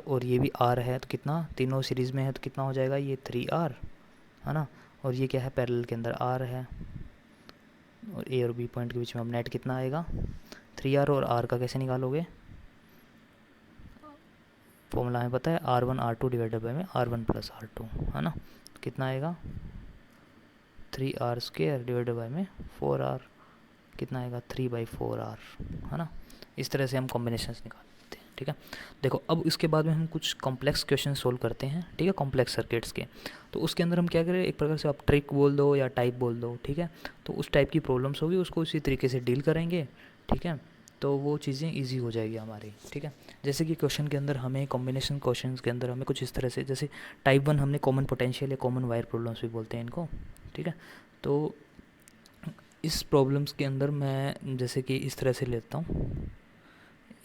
और ये भी R है, तो कितना, तीनों सीरीज़ में है, तो कितना हो जाएगा, ये 3R, है ना। और ये क्या है, पैरेलल के अंदर R है, और A और B पॉइंट के बीच में अब नेट कितना आएगा, 3R, और R का कैसे निकालोगे, फॉर्मूला हमें पता है, R1 R2 डिवाइडेड बाय में R1 + R2, है ना। तो कितना आएगा, 3R² डिवाइडेड बाय में 4R, कितना आएगा, 3/4R, है ना। इस तरह से हम कॉम्बिनेशंस निकाल सकते हैं। ठीक है। देखो अब इसके बाद में हम कुछ कॉम्प्लेक्स क्वेश्चन सोल्व करते हैं, ठीक है, कॉम्प्लेक्स सर्किट्स के। तो उसके अंदर हम क्या करें, एक प्रकार से आप ट्रिक बोल दो या टाइप बोल दो, ठीक है। तो उस टाइप की प्रॉब्लम्स होगी, उसको उसी तरीके से डील करेंगे, ठीक है। तो वो चीज़ें ईजी हो जाएगी हमारी, ठीक है। जैसे कि क्वेश्चन के अंदर हमें कॉम्बिनेशन क्वेश्चन के अंदर हमें कुछ इस तरह से, जैसे टाइप 1 हमने कॉमन पोटेंशियल या कॉमन वायर प्रॉब्लम्स भी बोलते हैं इनको, ठीक है। तो इस प्रॉब्लम्स के अंदर मैं जैसे कि इस तरह से लेता हूँ,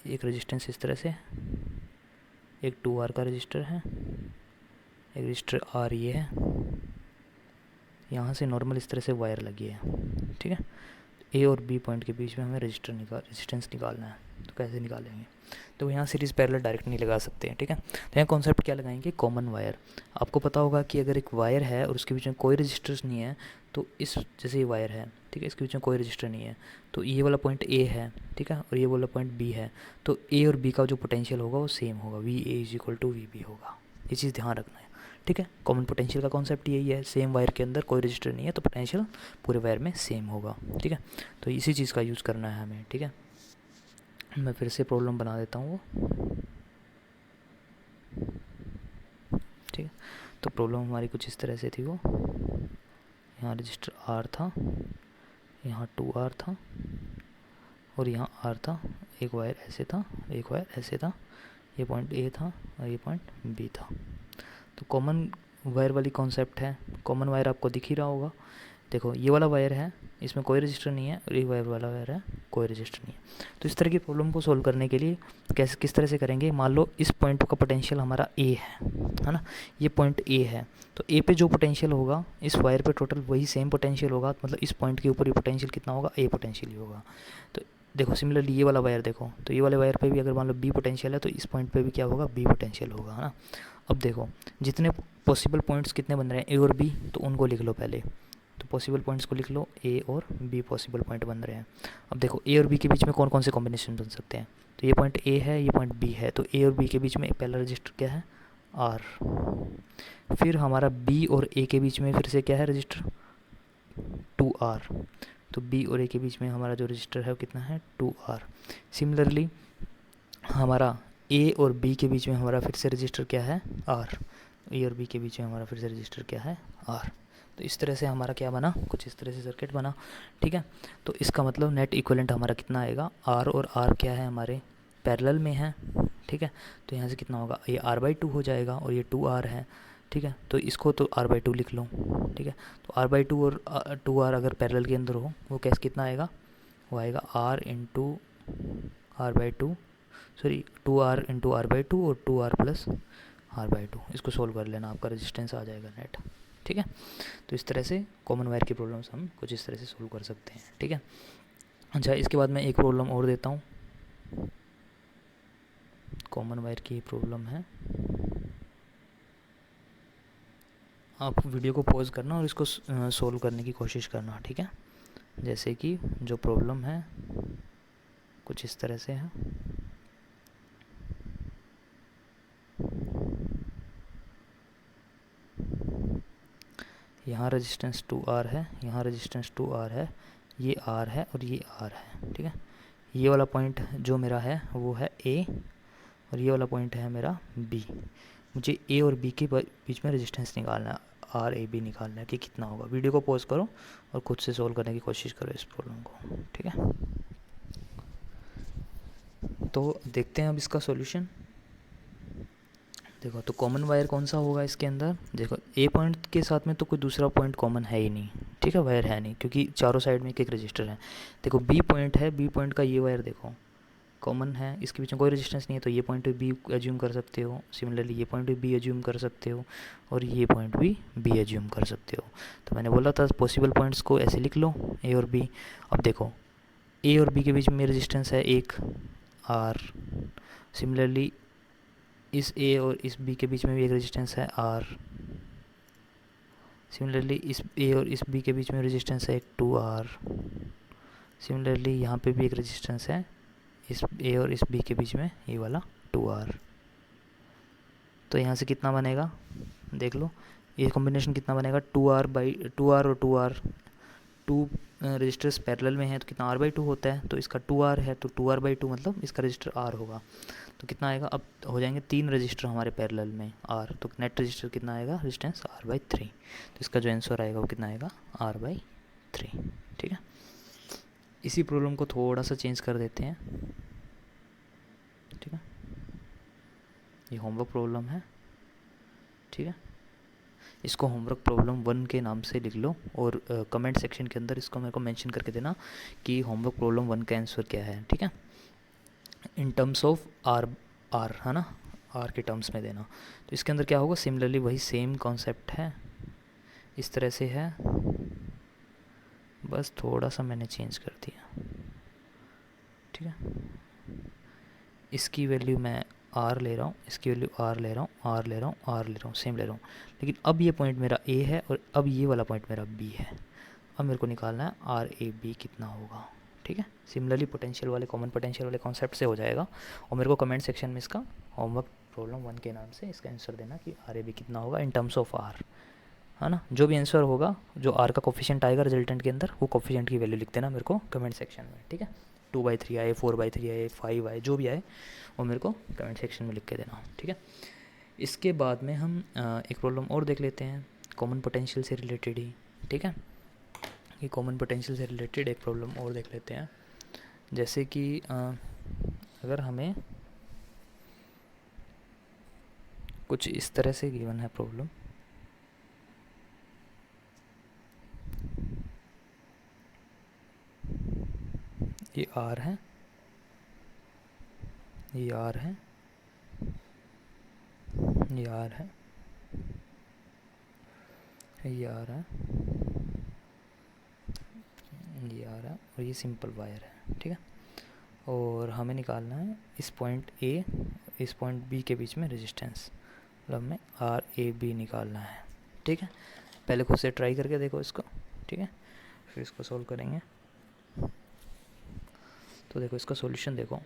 एक रेजिस्टेंस इस तरह से, एक 2R का रजिस्टर है, एक रजिस्टर R ये है, यहाँ से नॉर्मल इस तरह से वायर लगी है, ठीक है। ए और बी पॉइंट के बीच में हमें रेजिस्टेंस निकालना है। तो कैसे निकालेंगे, तो यहाँ सीरीज़ पैरेलल डायरेक्ट नहीं लगा सकते हैं, ठीक है। तो यहाँ कॉन्सेप्ट क्या लगाएंगे, कॉमन वायर। आपको पता होगा कि अगर एक वायर है और उसके बीच में कोई रजिस्टर्स नहीं है, तो इस जैसे ये वायर है, ठीक है, इसके बीच में कोई रजिस्टर नहीं है, तो ये वाला पॉइंट ए है, ठीक है, और ये वाला पॉइंट बी है, तो ए और बी का जो पोटेंशियल होगा वो सेम होगा, V A is equal to V B होगा। ये चीज़ ध्यान रखना है, ठीक है। कॉमन पोटेंशियल का कॉन्सेप्ट यही है, सेम वायर के अंदर कोई रजिस्टर नहीं है तो पोटेंशियल पूरे वायर में सेम होगा, ठीक है। तो इसी चीज़ का यूज़ करना है हमें, ठीक है। मैं फिर से प्रॉब्लम बना देता हूँ वो, ठीक है। तो प्रॉब्लम हमारी कुछ इस तरह से थी वो, यहाँ रजिस्टर R था, यहाँ 2R था और यहाँ R था, एक वायर ऐसे था, एक वायर ऐसे था, ये पॉइंट A था और ये पॉइंट B था। तो कॉमन वायर वाली कॉन्सेप्ट है, कॉमन वायर आपको दिख ही रहा होगा। देखो ये वाला वायर है, इसमें कोई रजिस्टर नहीं है, और ये वायर वाला वायर है, कोई रजिस्टर नहीं है। तो इस तरह की प्रॉब्लम को सोल्व करने के लिए कैसे किस तरह से करेंगे, मान लो इस पॉइंट का पोटेंशियल हमारा ए है ना, ये पॉइंट ए है, तो ए पे जो पोटेंशियल होगा इस वायर पे टोटल वही सेम पोटेंशियल होगा, मतलब इस पॉइंट के ऊपर ये पोटेंशियल कितना होगा, ए पोटेंशियल ही होगा। तो देखो सिमिलरली ये वाला वायर देखो, तो ये वाले वायर पे भी अगर मान लो बी पोटेंशियल है, तो इस पॉइंट पे भी क्या होगा, बी पोटेंशियल होगा, है ना। अब देखो जितने पॉसिबल पॉइंट्स कितने बन रहे हैं, ए और बी, तो उनको लिख लो पहले। तो पॉसिबल पॉइंट्स को लिख लो, ए और बी पॉसिबल पॉइंट बन रहे हैं। अब देखो ए और बी के बीच में कौन कौन से कॉम्बिनेशन बन सकते हैं, तो ये पॉइंट ए है, ये पॉइंट बी है, तो ए और बी के बीच में पहला रजिस्टर क्या है, आर। फिर हमारा बी और ए के बीच में फिर से क्या है रजिस्टर, 2R। तो बी और ए के बीच में हमारा जो रजिस्टर है वो कितना है, 2R। सिमिलरली हमारा ए और बी के बीच में हमारा फिर से रजिस्टर क्या है, R। ए और बी के बीच में हमारा फिर से रजिस्टर क्या है, R। तो इस तरह से हमारा क्या बना, कुछ इस तरह से सर्किट बना, ठीक है। तो इसका मतलब नेट इक्विवेलेंट हमारा कितना आएगा, R और R क्या है हमारे पैरेलल में है, ठीक है। तो यहाँ से कितना होगा, ये R/2 हो जाएगा और ये 2R है, ठीक है। तो इसको तो R/2 लिख लो, ठीक है। तो R/2 और 2R अगर पैरेलल के अंदर हो, वो कैसे कितना आएगा, वो आएगा R into R/2, sorry 2R into R/2 और 2R प्लस R/2। इसको सोल्व कर लेना, आपका रेजिस्टेंस आ जाएगा नेट, ठीक है। तो इस तरह से कॉमन वायर की प्रॉब्लम्स हम कुछ इस तरह से सोल्व कर सकते हैं, ठीक है। अच्छा इसके बाद मैं एक प्रॉब्लम और देता हूँ, कॉमन वायर की प्रॉब्लम है। आप वीडियो को पॉज करना और इसको सोल्व करने की कोशिश करना, ठीक है। जैसे कि जो प्रॉब्लम है कुछ इस तरह से है, यहाँ रेजिस्टेंस 2R है, यहाँ रेजिस्टेंस 2R है, ये R है और ये R है, ठीक है। ये वाला पॉइंट जो मेरा है वो है A और ये वाला पॉइंट है मेरा B। मुझे A और B के बीच में रेजिस्टेंस निकालना है, RAB निकालना है कि कितना होगा। वीडियो को पॉज करो और खुद से सोल्व करने की कोशिश करो इस प्रॉब्लम को, ठीक है। तो देखते हैं अब इसका सॉल्यूशन। देखो तो कॉमन वायर कौन सा होगा इसके अंदर, देखो ए पॉइंट के साथ में तो कोई दूसरा पॉइंट कॉमन है ही नहीं, ठीक है, वायर है नहीं, क्योंकि चारों साइड में एक एक रजिस्टर है। देखो बी पॉइंट है, बी पॉइंट का ये वायर देखो कॉमन है, इसके बीच में कोई रेजिस्टेंस नहीं है, तो ये पॉइंट भी बी एज्यूम कर सकते हो। सिमिलरली ये पॉइंट भी बी एज्यूम कर सकते हो और ये पॉइंट भी बी एज्यूम कर सकते हो। तो मैंने बोला था पॉसिबल पॉइंट्स को ऐसे लिख लो, ए और बी। अब देखो ए और बी के बीच में रेजिस्टेंस है एक R। सिमिलरली इस ए और इस बी के बीच में भी एक रेजिस्टेंस है R। सिमिलरली इस ए और इस बी के बीच में रेजिस्टेंस है 2R। सिमिलरली यहाँ पे भी एक रेजिस्टेंस है इस ए और इस बी के बीच में, ये वाला 2R। तो यहाँ से कितना बनेगा देख लो, ये कॉम्बिनेशन कितना बनेगा, 2R और 2R, 2 रजिस्टर्स पैरेलल में है तो कितना R/2 होता है, तो इसका 2R है तो 2R/2 मतलब इसका रजिस्टर R होगा। तो कितना आएगा, अब हो जाएंगे 3 रजिस्टर हमारे पैरेलल में R, तो नेट रजिस्टर कितना आएगा, रेजिस्टेंस R/3। तो इसका जो आंसर आएगा वो कितना आएगा, R/3। ठीक है, इसी प्रॉब्लम को थोड़ा सा चेंज कर देते हैं। ठीक है, ये होमवर्क प्रॉब्लम है। ठीक है, इसको होमवर्क प्रॉब्लम 1 के नाम से लिख लो और कमेंट सेक्शन के अंदर इसको मेरे को मेंशन करके देना कि होमवर्क प्रॉब्लम 1 का आंसर क्या है। ठीक है, इन टर्म्स ऑफ आर है ना, आर के टर्म्स में देना। तो इसके अंदर क्या होगा, सिमिलरली वही सेम कॉन्सेप्ट है, इस तरह से है, बस थोड़ा सा मैंने चेंज कर दिया। ठीक है, इसकी वैल्यू मैं आर ले रहा हूँ, इसकी वैल्यू आर ले रहा हूँ, आर ले रहा हूँ, आर ले रहा हूँ, सेम ले रहा हूँ। लेकिन अब ये पॉइंट मेरा ए है और अब ये वाला पॉइंट मेरा बी है। अब मेरे को निकालना है RAB कितना होगा। ठीक है, सिमिलरली पोटेंशियल वाले, कॉमन पोटेंशियल वाले कॉन्सेप्ट से हो जाएगा। और मेरे को कमेंट सेक्शन में इसका होमवर्क प्रॉब्लम 1 के नाम से इसका आंसर देना कि RAB कितना होगा इन टर्म्स ऑफ आर, है ना। जो भी आंसर होगा, जो आर का कोफिशिएंट आएगा रिजल्टेंट के अंदर, वो कोफिशिएंट की वैल्यू लिख देना मेरे को कमेंट सेक्शन में। ठीक है, 2/3 आए, 4/3 आए, 5 आए, जो भी आए वो मेरे को कमेंट सेक्शन में लिख के देना। ठीक है, इसके बाद में हम एक प्रॉब्लम और देख लेते हैं कॉमन पोटेंशियल से रिलेटेड ही। ठीक है, ये कॉमन पोटेंशियल से रिलेटेड एक प्रॉब्लम और देख लेते हैं। जैसे कि अगर हमें कुछ इस तरह से गिवन है प्रॉब्लम, ये R है, ये R है, ये R है, ये R है, ये R है और ये सिंपल वायर है। ठीक है, और हमें निकालना है इस पॉइंट A इस पॉइंट B के बीच में रेजिस्टेंस, मतलब हमें RAB निकालना है। ठीक है, पहले खुद से ट्राई करके देखो इसको। ठीक है, फिर इसको सॉल्व करेंगे। तो देखो इसका सॉल्यूशन देखो,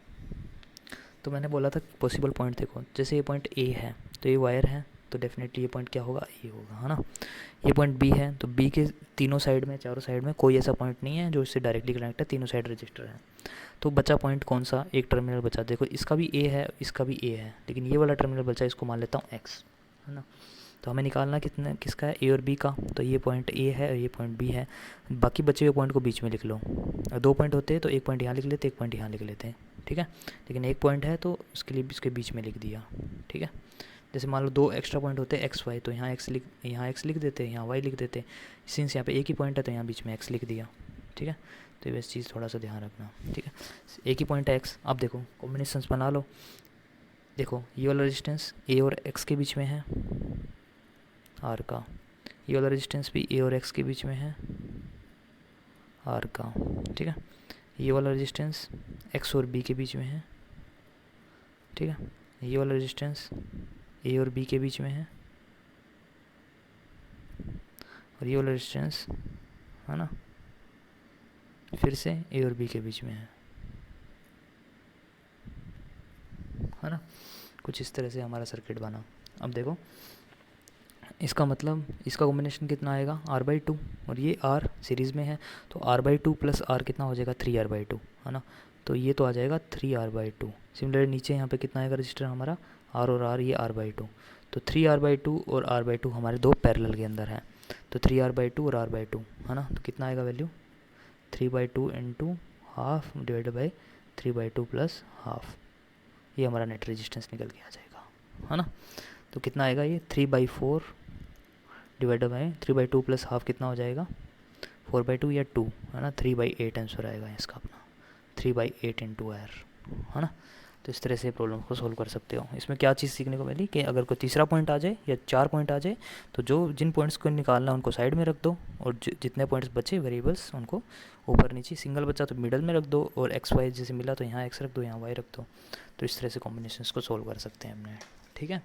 तो मैंने बोला था पॉसिबल पॉइंट देखो, जैसे ये पॉइंट A है तो ये वायर है, तो डेफिनेटली ये पॉइंट क्या होगा, A होगा, है ना। ये पॉइंट B है तो B के तीनों साइड में, चारों साइड में कोई ऐसा पॉइंट नहीं है जो इससे डायरेक्टली कनेक्ट है, तीनों साइड रजिस्टर है। तो बचा पॉइंट कौन सा, एक टर्मिनल बचा, देखो इसका भी A है, इसका भी A है, लेकिन ये वाला टर्मिनल बचा, इसको मान लेता हूँ X, है ना। तो हमें निकालना किसका है, A और B का। तो ये पॉइंट A है और ये पॉइंट B है, बाकी बचे हुए पॉइंट को बीच में लिख लो। 2 पॉइंट होते हैं तो एक पॉइंट यहाँ लिख लेते, एक पॉइंट यहाँ लिख लेते हैं। ठीक है, लेकिन एक पॉइंट है तो उसके लिए इसके बीच में लिख दिया। ठीक है, जैसे मान लो 2 एक्स्ट्रा पॉइंट होते हैं XY, तो यहाँ X लिख देते, यहाँ Y लिख देते। सिंस यहाँ पे एक ही पॉइंट है तो यहाँ बीच में X लिख दिया। ठीक है, तो ये चीज़ थोड़ा सा ध्यान रखना। ठीक है, एक ही पॉइंट है X। अब देखो कॉम्बिनेशंस बना लो, देखो ये वाला रेजिस्टेंस A और X के बीच में है R का, ये वाला रेजिस्टेंस भी A और X के बीच में है R का। ठीक है, ये वाला रेजिस्टेंस X और B के बीच में है। ठीक है, ये वाला रेजिस्टेंस A और B के बीच में है, और ये वाला रेजिस्टेंस, है ना, फिर से A और B के बीच में है ना। कुछ इस तरह से हमारा सर्किट बना। अब देखो इसका मतलब इसका कॉम्बिनेशन कितना आएगा, R/2, और ये R सीरीज़ में है तो R/2 प्लस R कितना हो जाएगा, 3R/2, है ना। तो ये तो आ जाएगा 3R/2। सिमिलरली नीचे यहाँ पे कितना आएगा रजिस्टर हमारा, R और R, ये R/2, तो 3R/2 और R/2 हमारे दो पैरेलल के अंदर हैं, तो 3R/2 और R/2, है ना। तो कितना आएगा value, 3/2 into half divide by 3/2 plus half, ये हमारा नेट रेजिस्टेंस निकल के आ जाएगा, है ना। तो कितना आएगा ये 3/4 डिवाइड बाई 3/2 प्लस हाफ कितना हो जाएगा, 4/2 या 2, है ना। 3/8 आंसर आएगा इसका अपना, 3/8 इंटू R, है ना। तो इस तरह से प्रॉब्लम को सोल्व कर सकते हो। इसमें क्या चीज़ सीखने को मिली कि अगर कोई तीसरा पॉइंट आ जाए या 4 पॉइंट आ जाए तो जिन पॉइंट्स को निकालना है उनको साइड में रख दो, और जितने पॉइंट्स बचे वेरिएबल्स उनको ऊपर नीचे, सिंगल बचा तो मिडल में रख दो, और XY जैसे मिला तो यहाँ X रख दो, यहाँ Y रख दो। तो इस तरह से कॉम्बिनेशंस को सोल्व कर सकते हैं हमने। ठीक है,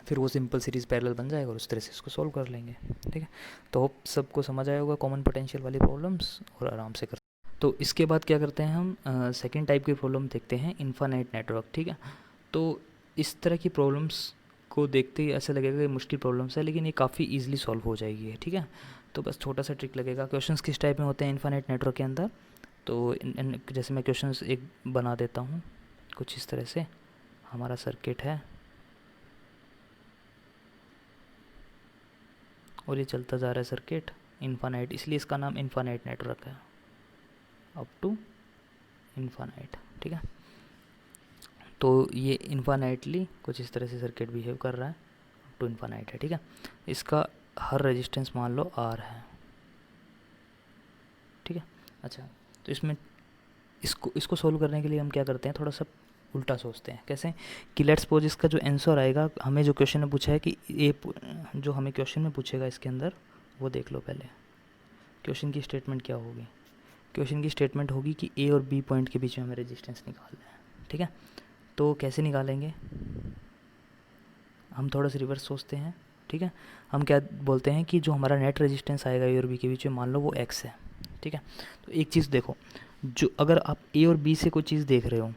फिर वो सिंपल सीरीज़ पैरेलल बन जाएगा और उस तरह से इसको सोल्व कर लेंगे। ठीक है, तो होप सबको समझ आया होगा कॉमन पोटेंशियल वाली प्रॉब्लम्स, और आराम से कर। तो इसके बाद क्या करते हैं हम, सेकंड टाइप की प्रॉब्लम देखते हैं, इन्फानाइट नेटवर्क। ठीक है, तो इस तरह की प्रॉब्लम्स को देखते ही ऐसा लगेगा कि मुश्किल प्रॉब्लम्स है, लेकिन ये काफ़ी ईजिली सॉल्व हो जाएगी। ठीक है, तो बस छोटा सा ट्रिक लगेगा। क्वेश्चंस किस टाइप में होते हैं इनफाइनाइट नेटवर्क के अंदर, तो जैसे मैं क्वेश्चंस एक बना देता हूँ कुछ इस तरह से। हमारा सर्किट है और ये चलता जा रहा है सर्किट इनफाइनाइट, इसलिए इसका नाम इनफाइनाइट नेटवर्क है, अप टू इनफाइनाइट। ठीक है, तो ये इनफाइनाइटली कुछ इस तरह से सर्किट बिहेव कर रहा है, अप टू इनफाइनाइट है। ठीक है, इसका हर रेजिस्टेंस मान लो R है। ठीक है, अच्छा, तो इसमें इसको सोल्व करने के लिए हम क्या करते हैं, थोड़ा सा उल्टा सोचते हैं। कैसे कि लेट्स सपोज इसका जो आंसर आएगा, हमें जो क्वेश्चन में पूछा है कि ये जो हमें क्वेश्चन में पूछेगा इसके अंदर, वो देख लो पहले। क्वेश्चन की स्टेटमेंट क्या होगी, क्वेश्चन की स्टेटमेंट होगी कि ए और बी पॉइंट के बीच में हमें रेजिस्टेंस निकालना है। ठीक है, तो कैसे निकालेंगे, हम थोड़ा सा रिवर्स सोचते हैं। ठीक है, हम क्या बोलते हैं कि जो हमारा नेट रेजिस्टेंस आएगा ए और बी के बीच में, मान लो वो एक्स है। ठीक है, तो एक चीज़ देखो, जो अगर आप ए और बी से कोई चीज़ देख रहे हो,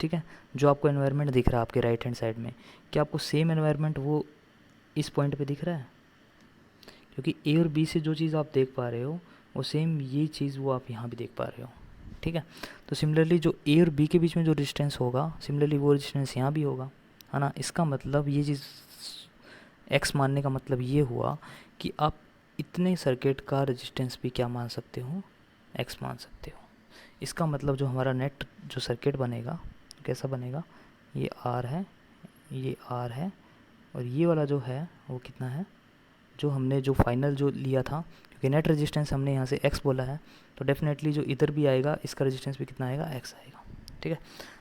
ठीक है, जो आपको एनवायरनमेंट दिख रहा है आपके राइट हैंड साइड में, क्या आपको सेम एनवायरनमेंट वो इस पॉइंट पे दिख रहा है? क्योंकि ए और बी से जो चीज़ आप देख पा रहे हो वो सेम ये चीज़ वो आप यहाँ भी देख पा रहे हो। ठीक है, तो सिमिलरली जो ए और बी के बीच में जो डिस्टेंस होगा, सिमिलरली वो डिस्टेंस यहाँ भी होगा, है ना। इसका मतलब ये चीज़ एक्स मानने का मतलब ये हुआ कि आप इतने सर्किट का रेजिस्टेंस भी क्या मान सकते हो, एक्स मान सकते हो। इसका मतलब जो हमारा नेट जो सर्किट बनेगा कैसा बनेगा, ये आर है, ये आर है, और ये वाला जो है वो कितना है, जो हमने जो फाइनल जो लिया था, क्योंकि नेट रेजिस्टेंस हमने यहाँ से एक्स बोला है, तो डेफिनेटली जो इधर भी आएगा इसका रेजिस्टेंस भी कितना आएगा, एक्स आएगा। ठीक है,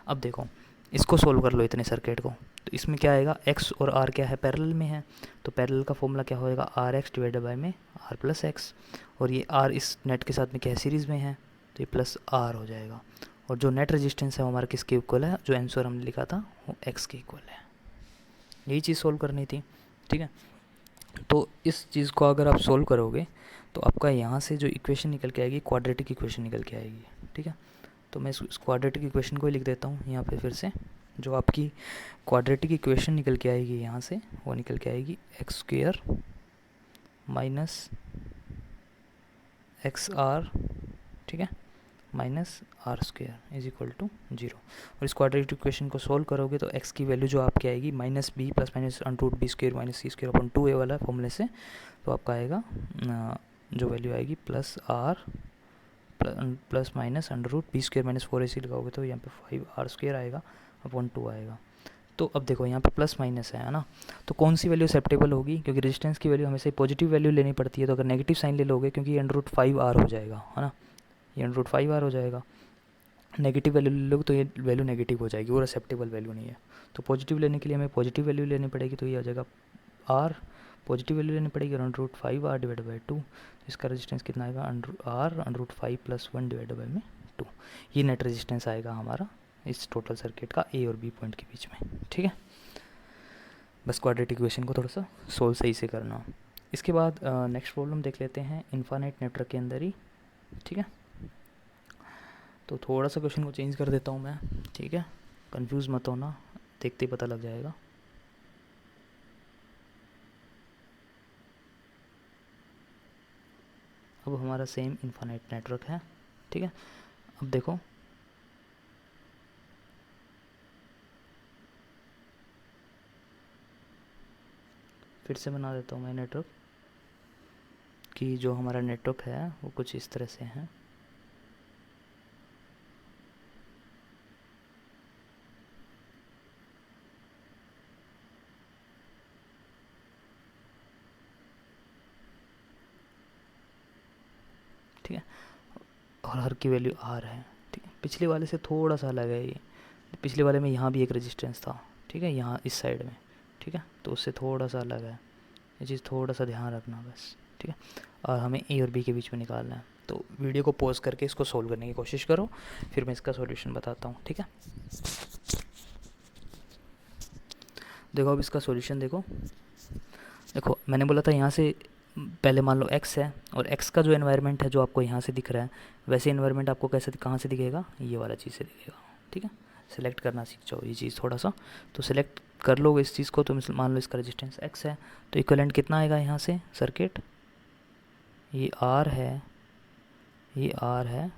अब देखो इसको सोल्व कर लो इतने सर्किट को, तो इसमें क्या आएगा, एक्स और आर क्या है, पैरेलल में है, तो पैरेलल का फॉर्मूला क्या होएगा, आर एक्स डिवाइडेड बाई में आर प्लस एक्स, और ये आर इस नेट के साथ में क्या है, सीरीज़ में है, तो ये प्लस आर हो जाएगा। और जो नेट रेजिस्टेंस है वो हमारा किसके इक्वल है, जो आंसर हमने लिखा था वो एक्स के इक्वल है। यही चीज़ सोल्व करनी थी। ठीक है, तो इस चीज़ को अगर आप सोल्व करोगे तो आपका यहाँ से जो इक्वेशन निकल के आएगी, क्वाड्रेटिक इक्वेशन निकल के आएगी। ठीक है, तो मैं इस क्वाड्रेटिक इक्वेशन को ही लिख देता हूँ यहाँ पे फिर से। जो आपकी क्वाड्रेटिक इक्वेशन निकल के आएगी यहाँ से, वो निकल के आएगी x square minus x R, ठीक है, minus R square is equal to 0। और इस क्वाड्रेटिक इक्वेशन को सोल्व करोगे तो एक्स की वैल्यू जो आपकी आएगी minus B plus minus under root B square minus C square upon 2a वाला फॉर्मूले से, तो आपका आएगा जो वैल्यू आएगी plus R plus minus under root B square minus 4ac लगाओगे तो यहाँ पे 5r स्क्वेयर आएगा अपॉन 2 आएगा। तो अब देखो यहाँ पे प्लस माइनस है ना, तो कौन सी वैल्यू एक्सेप्टेबल होगी, क्योंकि रेजिस्टेंस की वैल्यू हमेशा पॉजिटिव वैल्यू लेनी पड़ती है, तो अगर नेगेटिव साइन ले लोगे, क्योंकि अंडर रूट 5r हो जाएगा, है ना, ये अंडर रूट 5r हो जाएगा, नेगेटिव वैल्यू ले लोगे तो ये वैल्यू नेगेटिव हो जाएगी, वो एक्सेप्टेबल वैल्यू नहीं है। तो पॉजिटिव लेने के लिए हमें पॉजिटिव वैल्यू लेनी पड़ेगी, तो ये आ जाएगा r, पॉजिटिव वैल्यू लेनी पड़ेगी under root 5r divide by 2, इसका रेजिस्टेंस कितना आएगा, under root 5 plus 1 divide by में 2। ये नेट रेजिस्टेंस आएगा हमारा इस टोटल सर्किट का ए और बी पॉइंट के बीच में। ठीक है, बस क्वाड्रेटिक इक्वेशन को थोड़ा सा सोल्व सही से करना। इसके बाद नेक्स्ट प्रॉब्लम देख लेते हैं इनफाइनाइट नेटवर्क के अंदर ही। ठीक है, तो थोड़ा सा क्वेश्चन को चेंज कर देता हूँ मैं। ठीक है, कंफ्यूज मत होना, देखते ही पता लग जाएगा। अब हमारा सेम इनफाइनाइट नेटवर्क है। ठीक है, अब देखो फिर से बना देता हूँ मैं नेटवर्क, कि जो हमारा नेटवर्क है वो कुछ इस तरह से है। ठीक है, और हर की वैल्यू आर है। ठीक है, पिछले वाले से थोड़ा सा अलग है ये, पिछले वाले में यहाँ भी एक रेजिस्टेंस था, ठीक है, यहाँ इस साइड में, ठीक है, तो उससे थोड़ा सा अलग है, ये चीज़ थोड़ा सा ध्यान रखना बस। ठीक है, और हमें ए और बी के बीच में निकालना है, तो वीडियो को पॉज करके इसको सोल्व करने की कोशिश करो, फिर मैं इसका सॉल्यूशन बताता हूँ। ठीक है, देखो अब इसका सॉल्यूशन देखो। देखो मैंने बोला था यहाँ से पहले मान लो x है, और x का जो एनवायरनमेंट है जो आपको यहाँ से दिख रहा है, वैसे एनवायरनमेंट आपको कैसे कहाँ से दिखेगा, ये वाला चीज़ से दिखेगा। ठीक है, सेलेक्ट करना सीख जाओ ये चीज़ थोड़ा सा, तो सेलेक्ट कर लो इस चीज़ को। तो मान लो इसका रेजिस्टेंस x है, तो इक्विवेलेंट कितना आएगा यहाँ से सर्किट, ये R है, ये R है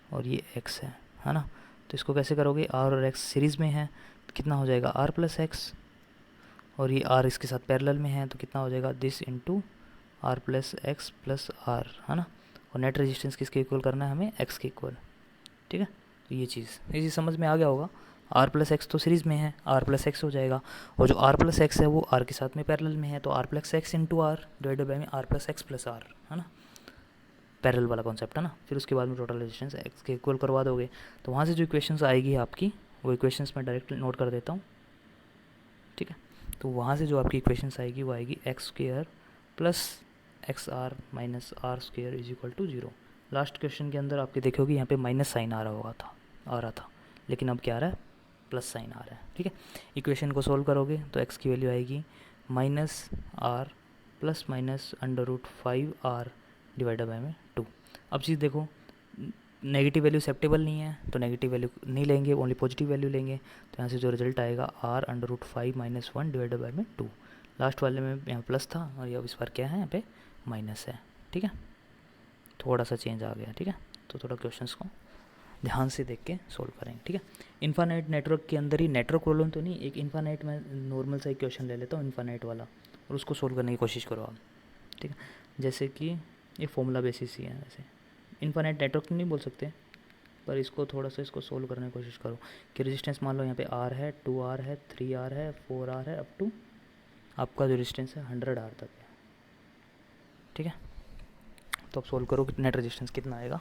और ये X है ना। तो इसको कैसे करोगे, R और X सीरीज़ में है तो कितना हो जाएगा R प्लस एक्स, और ये R इसके साथ पैरेलल में है तो कितना हो जाएगा this into R plus x plus R, है ना। और नेट रेजिस्टेंस किसके इक्वल करना है हमें, X के इक्वल, ठीक है। तो ये चीज़ समझ में आ गया होगा। R प्लस एक्स तो सीरीज़ में है, R प्लस एक्स हो जाएगा, और जो R प्लस एक्स है वो R के साथ में पैरेलल में है तो R plus x into R divided by में R plus x plus R, है ना, पैरेलल वाला कॉन्सेप्ट है ना। फिर उसके बाद में टोटल रेजिस्टेंस X के इक्वल करवा दोगे तो वहाँ से जो इक्वेशंस आएगी आपकी, वो इक्वेशंस मैं डायरेक्ट नोट कर देता हूँ, ठीक है। तो वहाँ से जो आपकी इक्वेशंस आएगी वो आएगी x square plus x R minus R square is equal to 0। Last question के अंदर आपके देखोगे यहाँ पे माइनस साइन आ रहा था, लेकिन अब क्या आ रहा है, प्लस साइन आ रहा है, ठीक है। इक्वेशन को सोल्व करोगे तो x की वैल्यू आएगी minus R plus minus under root 5r divided by में 2। अब चीज़ देखो, नेगेटिव वैल्यू एक्सेप्टेबल नहीं है तो नेगेटिव वैल्यू नहीं लेंगे, ओनली पॉजिटिव वैल्यू लेंगे। तो यहाँ से जो रिजल्ट आएगा r under root 5 minus 1 divided by में 2। लास्ट वाले में यहाँ प्लस था और ये अब इस बार क्या है, यहाँ पे माइनस है, ठीक है। थोड़ा सा चेंज आ गया, ठीक है। तो थोड़ा क्वेश्चंस को ध्यान से देख के सोल्व करेंगे, ठीक है। इन्फानाइट नेटवर्क के अंदर ही, नेटवर्क प्रॉब्लम तो नहीं, एक इन्फानाइट में नॉर्मल सा एक क्वेश्चन ले लेता हूँ इन्फानाइट वाला, और उसको सोल्व करने की कोशिश करो आप, ठीक है। जैसे कि ये फॉर्मूला बेसिस ही है, वैसे इन्फानाइट नेटवर्क नहीं बोल सकते, पर इसको थोड़ा सा इसको सोल्व करने की कोशिश करो कि रेजिस्टेंस मान लो यहाँ पे R है, 2R है, 3R है, 4R है, अप टू आपका जो रेजिस्टेंस है 100R तक है, ठीक है। तो आप सोल्व करो कि नेट रेजिस्टेंस कितना आएगा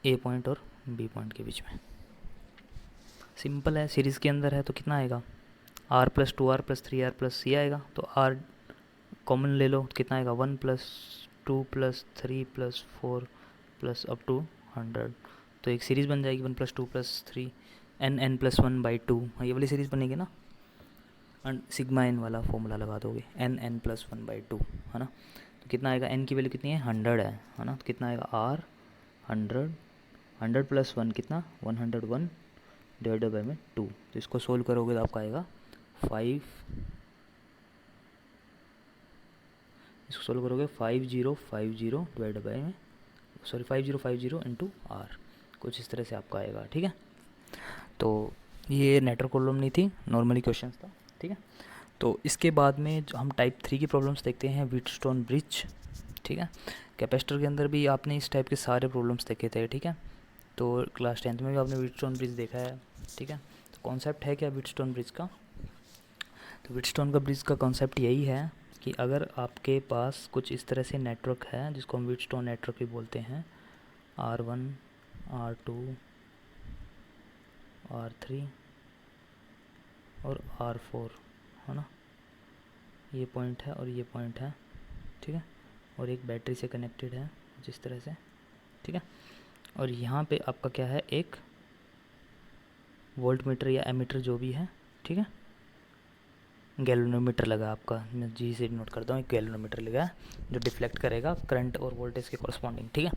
A पॉइंट और B पॉइंट के बीच में। सिंपल है, सीरीज़ के अंदर है तो कितना आएगा, R plus 2R plus 3R plus C आएगा। तो R कॉमन ले लो तो कितना आएगा, 1 plus 2 plus 3 plus 4 plus up to 100। तो एक सीरीज़ बन जाएगी 1 plus 2 plus 3 n plus 1 by 2, ये वाली सीरीज़ बनेगी ना। सिग्मा n वाला फॉर्मूला लगा दोगे, n प्लस 1 बाई 2, है ना। तो कितना आएगा, n की वैल्यू कितनी है, 100 है ना। तो कितना आएगा R 100 प्लस 1 कितना, 101 डिवाइडेड बाई में 2। तो इसको सोल्व करोगे तो आपका आएगा 5, इसको सोल्व करोगे 5050 डिवाइडेड बाई में 5050 इंटू आर, कुछ इस तरह से आपका आएगा, ठीक है। तो ये नेटवर्क प्रॉब्लम नहीं थी, नॉर्मली क्वेश्चन था, ठीक है। तो इसके बाद में जो हम टाइप 3 की प्रॉब्लम्स देखते हैं, व्हीटस्टोन ब्रिज, ठीक है। कैपेसिटर के अंदर भी आपने इस टाइप के सारे प्रॉब्लम्स देखे थे, ठीक है। तो क्लास 10th में भी आपने व्हीटस्टोन ब्रिज देखा है, ठीक है। तो कॉन्सेप्ट है क्या व्हीटस्टोन ब्रिज का, तो व्हीटस्टोन का ब्रिज का कॉन्सेप्ट यही है कि अगर आपके पास कुछ इस तरह से नेटवर्क है जिसको हम व्हीटस्टोन नेटवर्क भी बोलते हैं, R1 R2 R3 और R4, है ना, ये पॉइंट है और ये पॉइंट है, ठीक है। और एक बैटरी से कनेक्टेड है जिस तरह से, ठीक है। और यहाँ पे आपका क्या है, एक वोल्ट मीटर या एमीटर जो भी है, ठीक है। गैल्वेनोमीटर लगा आपका, मैं जी से नोट करता हूँ, एक गैल्वेनोमीटर लगा है जो डिफ्लेक्ट करेगा करंट और वोल्टेज के कॉरस्पॉन्डिंग, ठीक है।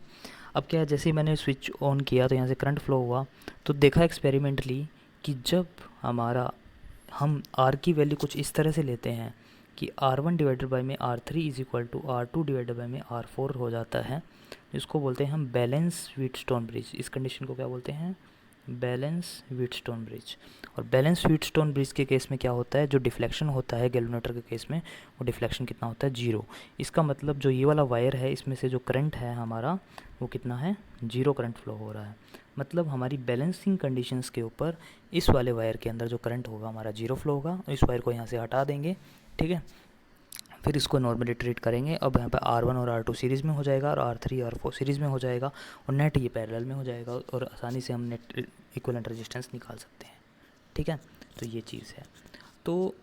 अब क्या है, जैसे ही मैंने स्विच ऑन किया तो यहाँ से करंट फ्लो हुआ, तो देखा एक्सपेरिमेंटली कि जब हम R की वैल्यू कुछ इस तरह से लेते हैं कि R1 डिवाइडेड बाई में R3 is equal to R2 divided by में R4 हो जाता है, इसको बोलते हैं हम बैलेंस व्हीटस्टोन ब्रिज। इस कंडीशन को क्या बोलते हैं, बैलेंस व्हीटस्टोन ब्रिज। और बैलेंस व्हीटस्टोन ब्रिज के केस में क्या होता है, जो डिफ्लेक्शन होता है गैल्वेनोमीटर के केस में, वो डिफ्लेक्शन कितना होता है, 0। इसका मतलब जो ये वाला वायर है इसमें से जो करंट है हमारा वो कितना है, 0 करंट फ्लो हो रहा है। मतलब हमारी बैलेंसिंग कंडीशंस के ऊपर इस वाले वायर के अंदर जो करंट होगा हमारा 0 फ्लो होगा। इस वायर को यहाँ से हटा देंगे, ठीक है। फिर इसको नॉर्मली ट्रीट करेंगे। अब यहाँ पे R1 और R2 सीरीज़ में हो जाएगा और R3 R4 सीरीज़ में हो जाएगा और नेट ये पैरेलल में हो जाएगा और आसानी से हम नेट इक्विवेलेंट रेजिस्टेंस निकाल सकते हैं, ठीक है। तो ये चीज़ है। तो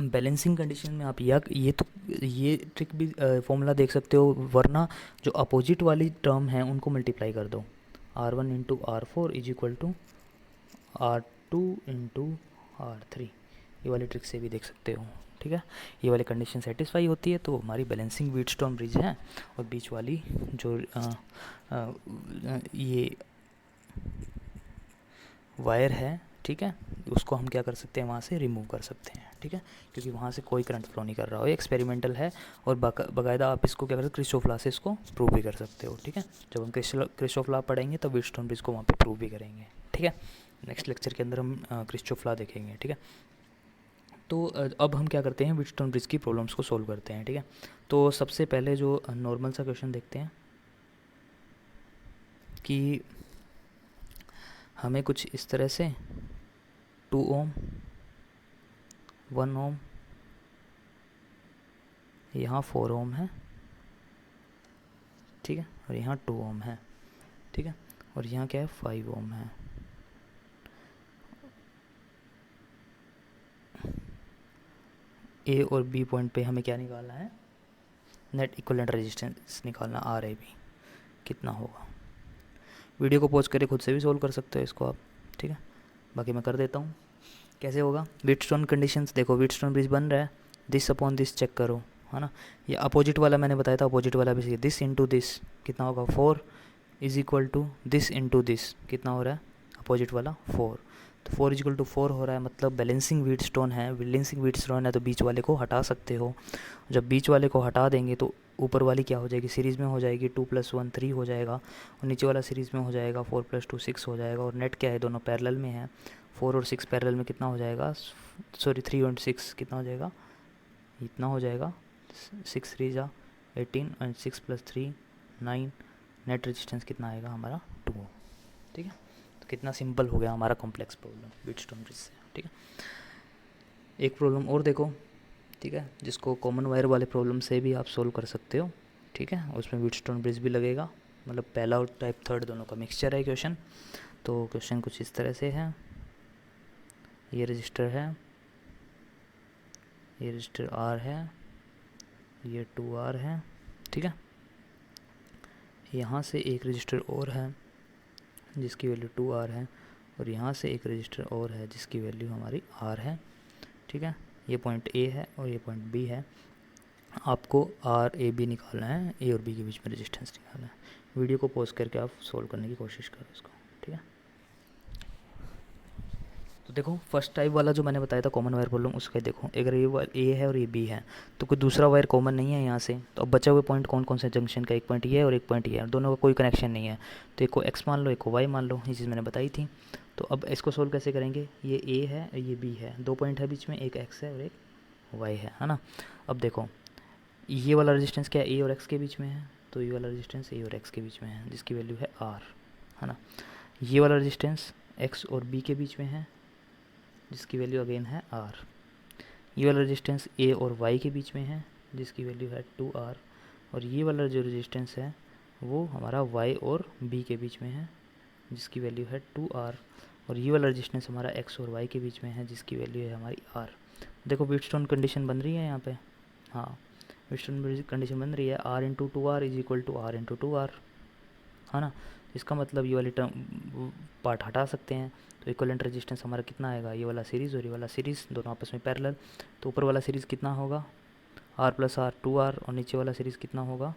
बैलेंसिंग कंडीशन में आप ये ट्रिक भी फॉर्मूला देख सकते हो, वरना जो अपोजिट वाली टर्म है उनको मल्टीप्लाई कर दो, R1 into R4 is equal to R2 into R3, ये वाली ट्रिक से भी देख सकते हो, ठीक है। ये वाली कंडीशन सेटिस्फाई होती है तो हमारी बैलेंसिंग व्हीटस्टोन ब्रिज है। और बीच वाली जो ये वायर है, ठीक ठीक है, उसको हम क्या कर सकते हैं, वहाँ से रिमूव कर सकते हैं, ठीक है, क्योंकि वहाँ से कोई करंट फ्लो नहीं कर रहा हो, ये एक्सपेरिमेंटल है। और बाकायदा आप इसको क्या कर सकते, क्रिस्टोफ लॉ से इसको प्रूव भी कर सकते हो, ठीक है। जब हम क्रिस्टोफ लॉ पढ़ेंगे तो व्हीटस्टोन ब्रिज को वहाँ पे प्रूव भी करेंगे, ठीक है। नेक्स्ट लेक्चर के अंदर हम क्रिस्टोफ लॉ देखेंगे, ठीक है। तो अब हम क्या करते हैं, व्हीटस्टोन ब्रिज की प्रॉब्लम्स को सोल्व करते हैं, ठीक है। तो सबसे पहले जो नॉर्मल सा क्वेश्चन देखते हैं कि हमें कुछ इस तरह से 2 ओम, 1 ओम, यहाँ 4 ओम है, ठीक है, और यहाँ 2 ओम है, ठीक है, और यहाँ क्या है, 5 ओम है। ए और बी पॉइंट पे हमें क्या निकालना है, नेट इक्विवेलेंट रेजिस्टेंस निकालना, आर ए बी कितना होगा। वीडियो को पॉज करके खुद से भी सोल्व कर सकते हो इसको आप, ठीक है। बाकी मैं कर देता हूँ कैसे होगा। व्हीटस्टोन कंडीशंस देखो, व्हीटस्टोन ब्रिज बन रहा है, दिस अपॉन दिस चेक करो, है ना। ये अपोजिट वाला मैंने बताया था, अपोजिट वाला भी सही, दिस इंटू दिस कितना होगा, 4 is equal to this into this कितना हो रहा है, अपोजिट वाला 4, तो 4 इज इक्वल टू 4 हो रहा है, मतलब बैलेंसिंग व्हीटस्टोन है। बैलेंसिंग व्हीटस्टोन है तो बीच वाले को हटा सकते हो। जब बीच वाले को हटा देंगे तो ऊपर वाली क्या हो जाएगी, सीरीज़ में हो जाएगी, 2 + 1 3 हो जाएगा, और नीचे वाला सीरीज़ में हो जाएगा, 4 + 2 6 हो जाएगा। और नेट क्या है, दोनों पैरेलल में है, 4 और 6 पैरेलल में कितना हो जाएगा, सॉरी 3 और 6 कितना हो जाएगा, इतना हो जाएगा, 6 3 जा 18 और 6 + 3 9, नेट रेजिस्टेंस कितना आएगा हमारा 2, ठीक है। तो कितना सिंपल हो गया हमारा कॉम्प्लेक्स प्रॉब्लम व्हीटस्टोन ब्रिज से, ठीक है। एक प्रॉब्लम और देखो, ठीक है, जिसको कॉमन वायर वाले प्रॉब्लम से भी आप सोल्व कर सकते हो, ठीक है। उसमें व्हीटस्टोन ब्रिज भी लगेगा, मतलब पहला और टाइप थर्ड दोनों का मिक्सचर है क्वेश्चन। तो क्वेश्चन कुछ इस तरह से है, ये रजिस्टर है, ये रजिस्टर आर है, ये 2R है, ठीक है। यहाँ से एक रजिस्टर और है जिसकी वैल्यू 2R है, और यहाँ से एक रजिस्टर और है जिसकी वैल्यू हमारी R है, ठीक है। ये पॉइंट A है और ये पॉइंट B है। आपको RAB निकालना है, A और B के बीच में रेजिस्टेंस निकालना है। वीडियो को पॉज करके आप सोल्व करने की कोशिश करो इसको, ठीक है। तो देखो फर्स्ट टाइप वाला जो मैंने बताया था कॉमन वायर प्रॉब्लम, उसका देखो, अगर ये वायर A है और ये B है तो कोई दूसरा वायर कॉमन नहीं है यहाँ से। तो अब बचा हुए पॉइंट कौन कौन से जंक्शन का, एक पॉइंट ये है और एक पॉइंट ये है, दोनों का कोई कनेक्शन नहीं है। तो एक को X मान लो, एक को Y मान लो, ये चीज़ मैंने बताई थी। तो अब इसको सोल्व कैसे करेंगे, ये A है और ये B है, 2 पॉइंट है बीच में, एक X है और एक Y है ना। अब देखो ये वाला रेजिस्टेंस क्या है, A और X के बीच में है, तो ये वाला रेजिस्टेंस A और X के बीच में है जिसकी वैल्यू है R, है ना। ये वाला रेजिस्टेंस X और B के बीच में है जिसकी वैल्यू अगेन है R। ये वाला रेजिस्टेंस A और Y के बीच में है जिसकी वैल्यू है 2R। और ये वाला जो रेजिस्टेंस है वो हमारा Y और B के बीच में है जिसकी वैल्यू है 2R। और ये वाला रेजिस्टेंस हमारा X और Y के बीच में है जिसकी वैल्यू है हमारी R। देखो व्हीटस्टोन कंडीशन बन रही है यहाँ पे, हाँ व्हीटस्टोन कंडीशन बन रही है, R × 2R = R × 2R, है ना। इसका मतलब ये वाली टर्म पार्ट हटा सकते हैं, तो इक्विवेलेंट रेजिस्टेंस हमारा कितना आएगा, ये वाला सीरीज़ और ये वाला सीरीज़ दोनों आपस में पैरेलल। तो ऊपर वाला सीरीज़ कितना होगा, R + R 2R, और नीचे वाला सीरीज़ कितना होगा,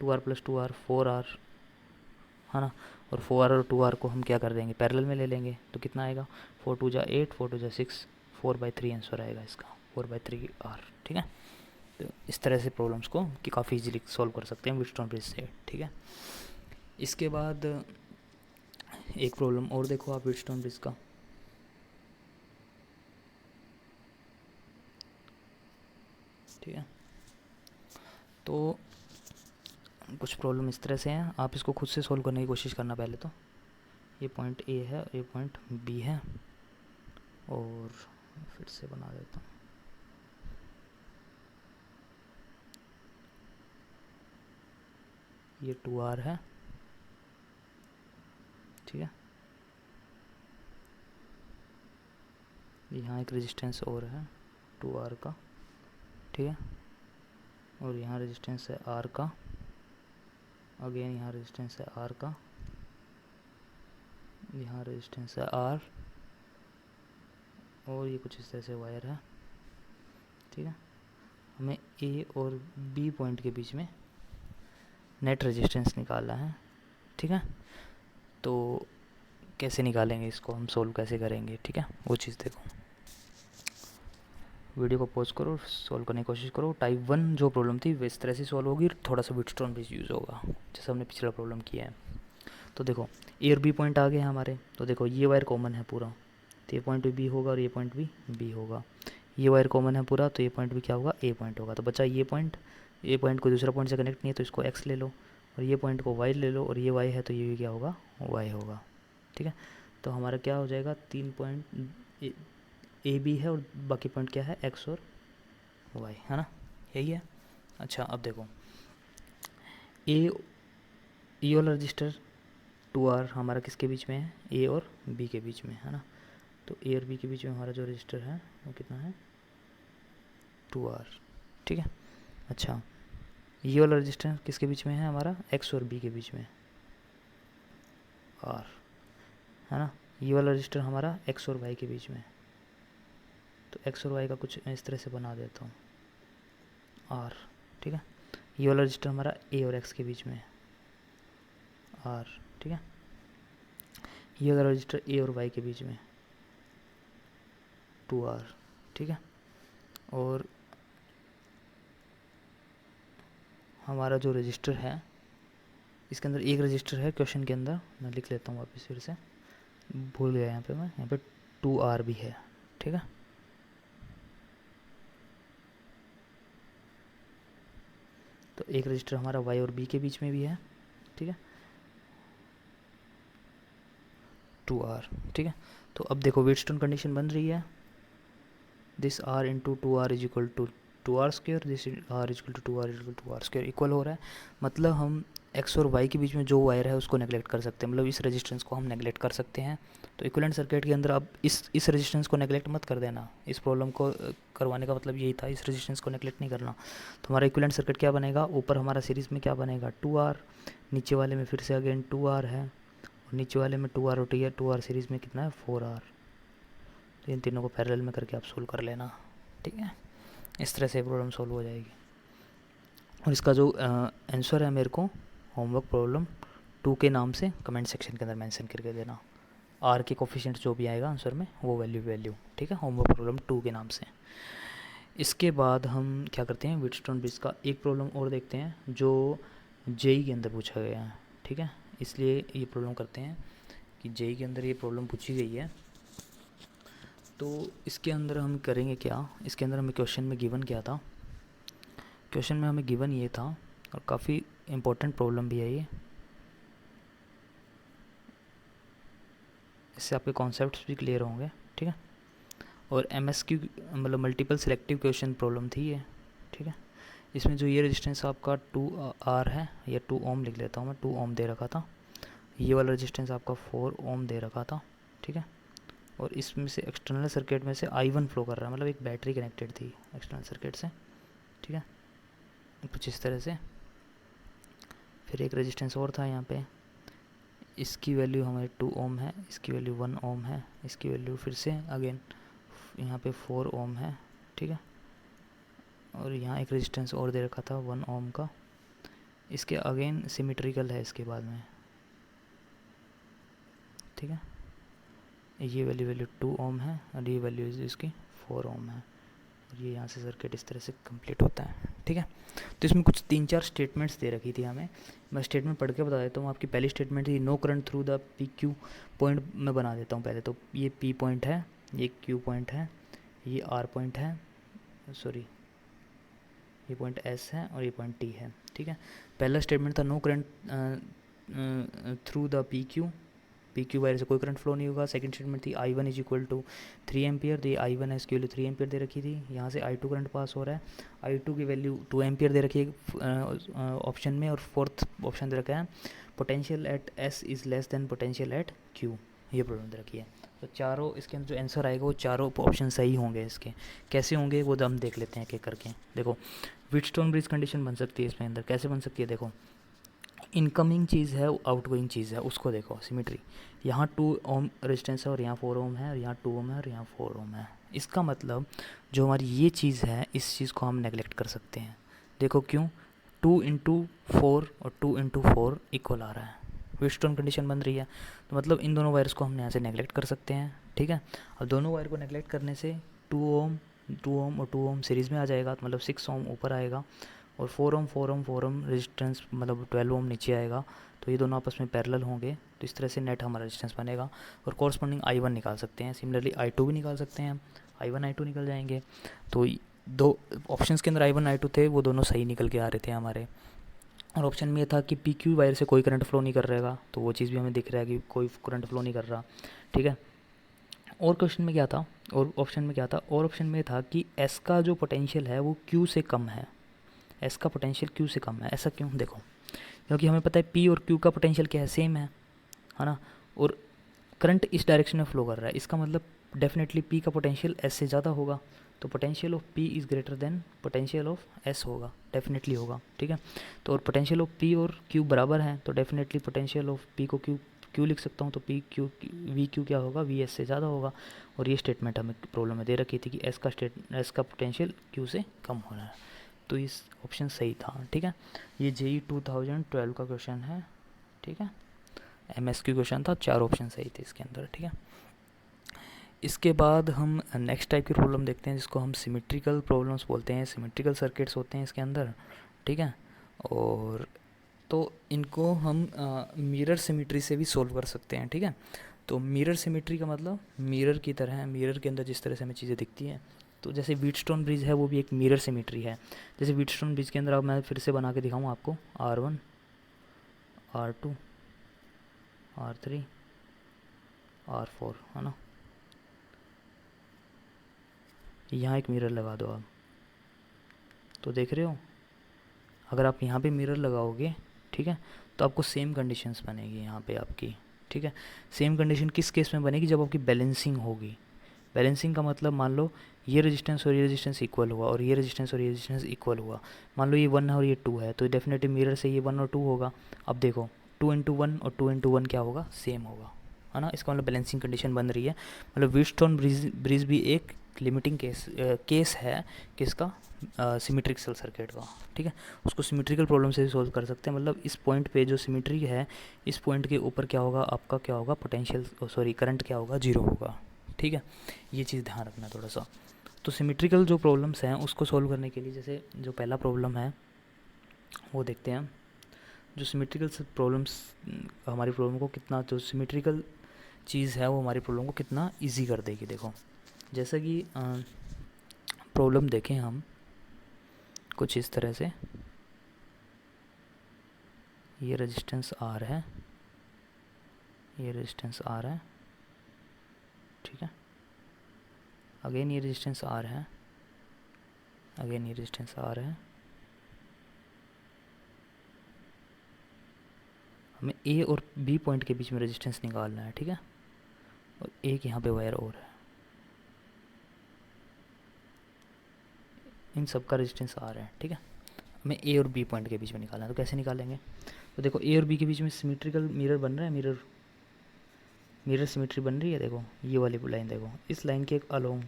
2R + 2R 4R, है ना। और 4R और 2R को हम क्या कर देंगे, पैरेलल में ले लेंगे, तो कितना आएगा, 4 × 2 = 8, 4 × 2 = 6, 4/3 आंसर आएगा इसका, 4/3R, ठीक है। तो इस तरह से प्रॉब्लम्स को कि काफ़ी इजीली सॉल्व कर सकते हैं व्हीटस्टोन ब्रिज से, ठीक है। इसके बाद एक प्रॉब्लम और देखो आप व्हीटस्टोन ब्रिज का, ठीक है। तो कुछ प्रॉब्लम इस तरह से हैं, आप इसको खुद से सॉल्व करने की कोशिश करना। पहले तो ये पॉइंट A है और ये पॉइंट B है, और फिर से बना देता हूँ। ये 2R है, ठीक है। यहाँ एक रेजिस्टेंस और है 2R का, ठीक है। और यहाँ रेजिस्टेंस है R का, अगेन यहाँ रेजिस्टेंस है R का, यहाँ रेजिस्टेंस है R, और ये कुछ इस तरह से वायर है, ठीक है। हमें A और B पॉइंट के बीच में नेट रेजिस्टेंस निकालना है, ठीक है। तो कैसे निकालेंगे इसको, हम सोल्व कैसे करेंगे, ठीक है, वो चीज़ देखो। वीडियो को पॉज करो, सोल्व करने की कोशिश करो। टाइप 1 जो प्रॉब्लम थी वो इस तरह से सॉल्व होगी, थोड़ा सा व्हीटस्टोन ब्रिज यूज़ होगा जैसे हमने पिछला प्रॉब्लम किया है। तो देखो ए और बी पॉइंट आ गए हैं हमारे, तो देखो ये वायर कॉमन है पूरा, तो ये पॉइंट भी बी होगा और ये पॉइंट भी बी होगा। ये वायर कॉमन है पूरा, तो ये पॉइंट भी क्या होगा, ए पॉइंट होगा। तो बचा ये पॉइंट को दूसरा पॉइंट से कनेक्ट नहीं है तो इसको एक्स ले लो, और ये पॉइंट को वाई ले लो, और ये वाई है तो ये भी क्या होगा, वाई होगा, ठीक है। तो हमारा क्या हो जाएगा, 3 पॉइंट ए बी है और बाकी पॉइंट क्या है, एक्स और वाई, है ना, यही है। अच्छा अब देखो ए वाला रजिस्टर 2R हमारा किसके बीच में है, ए और बी के बीच में, है ना। तो ए और बी के बीच में हमारा जो रजिस्टर है वो कितना है, 2R, ठीक है। अच्छा ये वाला रजिस्टर किसके बीच में है हमारा, एक्स और बी के बीच में, R, है ना। ये वाला रजिस्टर हमारा एक्स और वाई के बीच में, तो एक्स और वाई का कुछ मैं इस तरह से बना देता हूँ, R, ठीक है। ये वाला रजिस्टर हमारा ए और एक्स के बीच में, R, ठीक है। ये वाला रजिस्टर ए और वाई के बीच में, 2R, ठीक है। और हमारा जो रजिस्टर है इसके अंदर एक रजिस्टर है क्वेश्चन के अंदर, मैं लिख लेता हूँ वापस फिर से, भूल गया यहाँ पे 2R भी है, ठीक है। तो एक रजिस्टर हमारा वाई और बी के बीच में भी है, ठीक है, 2R, ठीक है। तो अब देखो व्हीटस्टोन कंडीशन बन रही है, this R into 2R is equal to 2R square, this R is equal to 2R is equal to 2R square equal हो रहा है। मतलब हम एक्स और वाई के बीच में जो वायर है उसको नेगलेक्ट कर सकते हैं, मतलब इस रेजिस्टेंस को हम नेगलेक्ट कर सकते हैं। तो इक्विवेलेंट सर्किट के अंदर अब इस रेजिस्टेंस को नेगलेक्ट मत कर देना, इस प्रॉब्लम को करवाने का मतलब यही था, इस रेजिस्टेंस को नेगलेक्ट नहीं करना। तो हमारा इक्विवेलेंट सर्किट क्या बनेगा, ऊपर हमारा सीरीज़ में क्या बनेगा, 2R, नीचे वाले में फिर से अगेन 2R है, और नीचे वाले में 2R और 2R सीरीज़ में कितना है, 4R। तो इन तीनों को पैरेलल में करके आप सोल्व कर लेना, ठीक है। इस तरह से प्रॉब्लम सोल्व हो जाएगी। और इसका जो आंसर है मेरे को होमवर्क प्रॉब्लम 2 के नाम से कमेंट सेक्शन के अंदर मेंशन करके देना, आर के कोफिशिएंट जो भी आएगा आंसर में वो वैल्यू, ठीक है, होमवर्क प्रॉब्लम 2 के नाम से। इसके बाद हम क्या करते हैं, व्हीटस्टोन ब्रिज का एक प्रॉब्लम और देखते हैं जो जेई के अंदर पूछा गया है, ठीक है। इसलिए ये प्रॉब्लम करते हैं कि जेई के अंदर ये प्रॉब्लम पूछी गई है, तो इसके अंदर हम करेंगे क्या, इसके अंदर हमें क्वेश्चन में गिवन क्या था, क्वेश्चन में हमें गिवन ये था, और काफ़ी इम्पोर्टेंट प्रॉब्लम भी है ये, इससे आपके कॉन्सेप्ट्स भी क्लियर होंगे, ठीक है। और MSQ मतलब मल्टीपल सिलेक्टिव क्वेश्चन प्रॉब्लम थी ये, ठीक है। इसमें जो ये रेजिस्टेंस आपका 2R है, या 2 ओम लिख लेता हूँ मैं, 2 ओम दे रखा था, ये वाला रेजिस्टेंस आपका 4 ओम दे रखा था, ठीक है। और इसमें से एक्सटर्नल सर्किट में से I1 फ्लो कर रहा है, मतलब एक बैटरी कनेक्टेड थी एक्सटर्नल सर्किट से, ठीक है, कुछ इस तरह से। फिर एक रेजिस्टेंस और था यहाँ पे, इसकी वैल्यू हमारी 2 ओम है, इसकी वैल्यू 1 ओम है, इसकी वैल्यू फिर से अगेन यहाँ पे 4 ओम है, ठीक है। और यहाँ एक रेजिस्टेंस और दे रखा था 1 ओम का, इसके अगेन सिमेट्रिकल है इसके बाद में, ठीक है। ये वैल्यू 2 ओम है और ये वैल्यू इसकी 4 ओम है, और ये यहाँ से सर्किट इस तरह से कंप्लीट होता है, ठीक है। तो इसमें कुछ 3-4 स्टेटमेंट्स दे रखी थी हमें, मैं स्टेटमेंट पढ़ के बता देता हूँ। आपकी पहली स्टेटमेंट थी no current through the PQ point, मैं बना देता हूँ पहले। तो ये P पॉइंट है, ये Q पॉइंट है, ये R पॉइंट है, सॉरी ये पॉइंट S है, और ये पॉइंट T है, ठीक है। पहला स्टेटमेंट था no current through the PQ wire से कोई करंट फ्लो नहीं होगा। सेकंड स्टेटमेंट थी I1 is equal to 3 ampere, तो ये I1 है, इसकी वैल्यू 3 एम्पियर दे रखी थी। यहाँ से I2 करंट पास हो रहा है, I2 की वैल्यू 2 एम्पियर दे रखी है ऑप्शन में, और फोर्थ ऑप्शन दे रखा है potential at S is less than potential at Q, ये प्रॉब्लम दे रखी है। तो चारों इसके अंदर जो आंसर आएगा वो चारों ऑप्शन सही होंगे। इसके कैसे होंगे वो हम देख लेते हैं एक एक करके। देखो व्हीटस्टोन ब्रिज कंडीशन बन सकती है इसमें अंदर, कैसे बन सकती है, देखो इनकमिंग चीज़ है, आउटगोइंग चीज़ है, उसको देखो सिमेट्री। यहाँ 2 ओम रेजिस्टेंस है, और यहाँ 4 ओम है, और यहाँ 2 ओम है, और यहाँ 4 ओम है। इसका मतलब जो हमारी ये चीज़ है, इस चीज़ को हम नेगलेक्ट कर सकते हैं। देखो क्यों, 2 इंटू 4 और 2 इंटू 4 इक्वल आ रहा है व्हीटस्टोन कंडीशन बन रही है, तो मतलब इन दोनों वायर्स को हम यहाँ से नेगलेक्ट कर सकते हैं, ठीक है। अब दोनों वायर को नेगलेक्ट करने से 2 ओम और 2 ओम सीरीज़ में आ जाएगा, तो मतलब 6 ओम ऊपर आएगा और 4 ओम रेजिस्टेंस मतलब 12 ओम नीचे आएगा, तो ये दोनों आपस में पैरेलल होंगे, तो इस तरह से नेट हमारा रेजिस्टेंस बनेगा। और कॉरस्पॉन्डिंग I1 निकाल सकते हैं, सिमिलरली I2 भी निकाल सकते हैं, I1 I2 निकल जाएंगे। तो दो ऑप्शंस के अंदर I1 I2 थे, वो दोनों सही निकल के आ रहे थे हमारे। और ऑप्शन में ये था कि PQ वायर से कोई करंट फ्लो नहीं कर रहेगा, तो वो चीज़ भी हमें दिख रहा है कि कोई करंट फ्लो नहीं कर रहा, ठीक है। और क्वेश्चन में क्या था, और ऑप्शन में क्या था, और ऑप्शन में था कि S का जो पोटेंशियल है वो Q से कम है, S का पोटेंशियल Q से कम है। ऐसा क्यों? देखो, क्योंकि हमें पता है P और Q का पोटेंशियल क्या है, सेम है ना, और करंट इस डायरेक्शन में फ्लो कर रहा है, इसका मतलब डेफिनेटली P का पोटेंशियल S से ज़्यादा होगा, तो potential of P is greater than potential of S होगा, डेफिनेटली होगा, ठीक है। तो और पोटेंशियल ऑफ P और Q बराबर हैं, तो डेफिनेटली पोटेंशियल ऑफ P को Q लिख सकता हूँ, तो V Q क्या होगा, V S से ज़्यादा होगा। और ये स्टेटमेंट हमें प्रॉब्लम में दे रखी थी कि S का पोटेंशियल Q से कम होना है, तो इस ऑप्शन सही था, ठीक है। ये JEE 2012 का क्वेश्चन है, ठीक है, MSQ क्वेश्चन था, 4 ऑप्शन सही थे इसके अंदर, ठीक है। इसके बाद हम नेक्स्ट टाइप की प्रॉब्लम देखते हैं, जिसको हम सिमेट्रिकल प्रॉब्लम्स बोलते हैं, सिमेट्रिकल सर्किट्स होते हैं इसके अंदर, ठीक है। और तो इनको हम मिरर सिमेट्री से भी सोल्व कर सकते हैं, ठीक है। तो मिरर सिमेट्री का मतलब मिरर की तरह है, मिरर के अंदर जिस तरह से हमें चीज़ें दिखती हैं, तो जैसे व्हीटस्टोन ब्रिज है वो भी एक मिरर सिमेट्री है। जैसे व्हीटस्टोन ब्रिज के अंदर, अब मैं फिर से बना के दिखाऊँ आपको, R1 R2 R3 R4, है ना। यहाँ एक मिरर लगा दो आप, तो देख रहे हो, अगर आप यहाँ पे मिरर लगाओगे, ठीक है, तो आपको सेम कंडीशंस बनेगी यहाँ पे आपकी, ठीक है। सेम कंडीशन किस केस में बनेगी, जब आपकी बैलेंसिंग होगी। बैलेंसिंग का मतलब, मान लो ये रेजिस्टेंस और ये रेजिस्टेंस इक्वल हुआ, और ये रेजिस्टेंस और ये रेजिस्टेंस इक्वल हुआ, मान लो ये 1 है और ये 2 है, तो डेफिनेटली मिरर से ये 1 और 2 होगा। अब देखो 2 इंटू 1 और 2 इंटू 1 क्या होगा, सेम होगा, है ना। इसका मतलब बैलेंसिंग कंडीशन बन रही है, मतलब व्हीटस्टोन ब्रिज भी एक लिमिटिंग केस है किसका, सिमेट्रिकल सर्किट का, ठीक है। उसको सिमेट्रिकल प्रॉब्लम से भी सोल्व कर सकते हैं, मतलब इस पॉइंट पे जो सिमेट्री है, इस पॉइंट के ऊपर क्या होगा, आपका क्या होगा, पोटेंशियल सॉरी करंट क्या होगा, 0 होगा, ठीक है। ये चीज़ ध्यान रखना थोड़ा सा। तो सिमेट्रिकल जो प्रॉब्लम्स हैं उसको सोल्व करने के लिए, जैसे जो पहला प्रॉब्लम है वो देखते हैं। जो सिमेट्रिकल प्रॉब्लम्स हमारी प्रॉब्लम को कितना, जो सिमेट्रिकल चीज़ है वो हमारी प्रॉब्लम को कितना इजी कर देगी। देखो, जैसा कि प्रॉब्लम देखें हम कुछ इस तरह से, ये रेजिस्टेंस R है, ये रेजिस्टेंस R है, ठीक है। अगेन ये रेजिस्टेंस R है, अगेन ये रेजिस्टेंस R है। हमें A और B पॉइंट के बीच में रेजिस्टेंस निकालना है, ठीक है। और एक यहाँ पे वायर और है, इन सब का रेजिस्टेंस R है, ठीक है। हमें A और B पॉइंट के बीच में निकालना है, तो कैसे निकालेंगे। तो देखो A और B के बीच में सिमेट्रिकल मिरर बन रहा है, मिरर सिमेट्री बन रही है। देखो ये वाली लाइन, देखो इस लाइन के अलोंग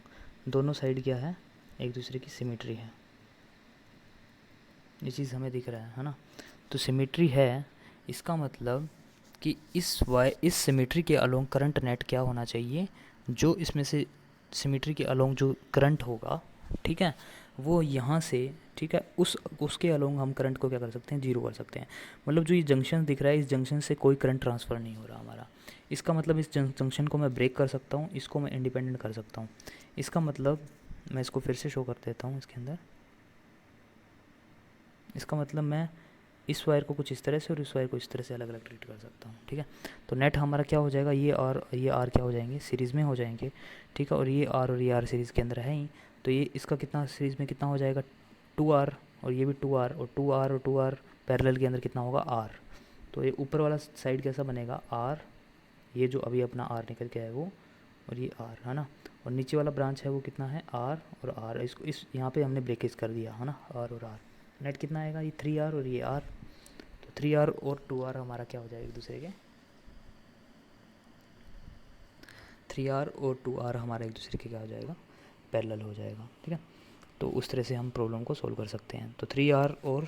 दोनों साइड क्या है, एक दूसरे की सिमेट्री है, ये चीज़ हमें दिख रहा है ना। तो सिमेट्री है, इसका मतलब कि इस सिमेट्री के अलोंग करंट नेट क्या होना चाहिए, जो इसमें से सिमेट्री के अलोंग जो करंट होगा, ठीक है, वो यहाँ से, ठीक है, उसके अलोंग हम करंट को क्या कर सकते हैं, 0 कर सकते हैं। मतलब जो ये जंक्शन दिख रहा है, इस जंक्शन से कोई करंट ट्रांसफ़र नहीं हो रहा हमारा। इसका मतलब इस जंक्शन को मैं ब्रेक कर सकता हूँ, इसको मैं इंडिपेंडेंट कर सकता हूँ। इसका मतलब मैं इसको फिर से शो कर देता हूँ इसके अंदर। इसका मतलब मैं इस वायर को कुछ इस तरह से और इस वायर को इस तरह से अलग अलग ट्रीट कर सकता हूँ, ठीक है। तो नेट हमारा क्या हो जाएगा, ये आर क्या हो जाएंगे, सीरीज़ में हो जाएंगे, ठीक है। और ये आर सीरीज़ के अंदर है ही, तो ये इसका कितना सीरीज़ में कितना हो जाएगा, 2R, और ये भी 2R, और 2R पैरेलल के अंदर कितना होगा, R। तो ये ऊपर वाला साइड कैसा बनेगा, R, ये जो अभी अपना R निकल के है वो, और ये R, है ना। और नीचे वाला ब्रांच है वो कितना है, R और R। इसको यहाँ पे हमने ब्रेकेज कर दिया, है ना, R और R। नेट कितना आएगा, ये 3R और ये R, तो 3R और 2R हमारा क्या हो जाएगा, एक दूसरे के 3R और 2R हमारा एक दूसरे के क्या हो जाएगा, पैरेलल हो जाएगा, ठीक है। तो उस तरह से हम प्रॉब्लम को सोल्व कर सकते हैं। तो 3R और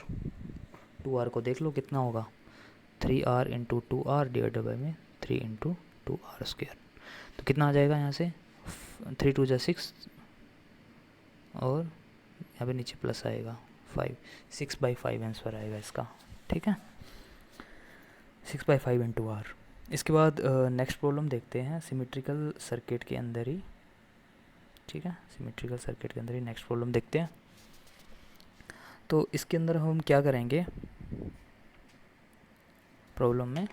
2R को देख लो कितना होगा, 3R into 2R divided by में 3 × 2R²। तो कितना आ जाएगा यहाँ से, 3 2 जा 6 और यहाँ पे नीचे प्लस आएगा 5, 6/5 आंसर आएगा इसका। ठीक है, 6/5 इंटू R। इसके बाद नेक्स्ट प्रॉब्लम देखते हैं सिमेट्रिकल सर्किट के अंदर ही। ठीक है, सिमेट्रिकल सर्किट के अंदर ही नेक्स्ट प्रॉब्लम देखते हैं। तो इसके अंदर हम क्या करेंगे प्रॉब्लम में,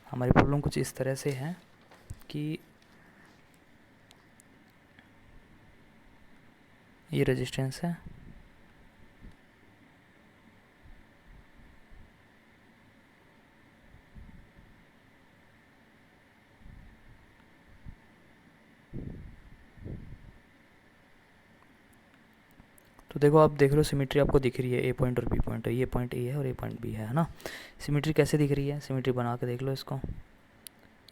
हमारी प्रॉब्लम कुछ इस तरह से है कि ये रेजिस्टेंस है, तो देखो आप देख रहे हो सिमेट्री आपको दिख रही है, ए पॉइंट और बी पॉइंट, ये पॉइंट ए है और ये पॉइंट बी है ना। सिमेट्री कैसे दिख रही है, सिमेट्री बना के देख लो इसको,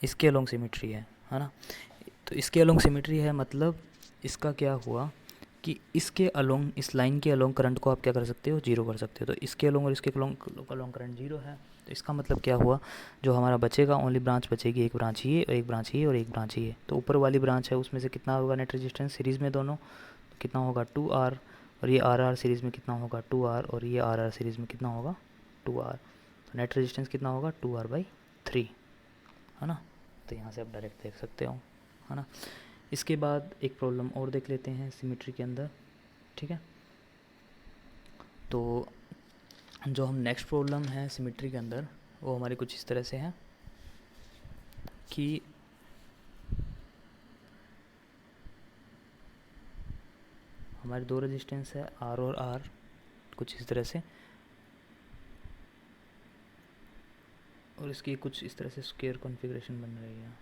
इसके अलोंग सिमेट्री है ना। तो इसके अलोंग सिमेट्री है मतलब इसका क्या हुआ कि इसके अलोंग, इस लाइन के अलोंग करंट को आप क्या कर सकते हो, जीरो कर सकते हो। तो इसके अलोंग और इसके अलोंग करंट जीरो है, तो इसका मतलब क्या हुआ, जो हमारा बचेगा ओनली ब्रांच बचेगी, एक ब्रांच ये और एक ब्रांच ये और एक ब्रांच ये। तो ऊपर वाली ब्रांच है उसमें से कितना होगा नेट रेजिस्टेंस सीरीज़ में दोनों, तो कितना होगा 2R, और ये RR सीरीज़ में कितना होगा 2R, और ये RR सीरीज़ में कितना होगा 2R। तो नेट रेजिस्टेंस कितना होगा 2R/3 है ना। तो यहाँ से आप डायरेक्ट देख सकते हो है ना। इसके बाद एक प्रॉब्लम और देख लेते हैं सिमेट्री के अंदर। ठीक है, तो जो हम नेक्स्ट प्रॉब्लम है सिमेट्री के अंदर वो हमारी कुछ इस तरह से है कि हमारे दो रेजिस्टेंस है R और R कुछ इस तरह से, और इसकी कुछ इस तरह से स्क्वायर कॉन्फ़िगरेशन बन रही है।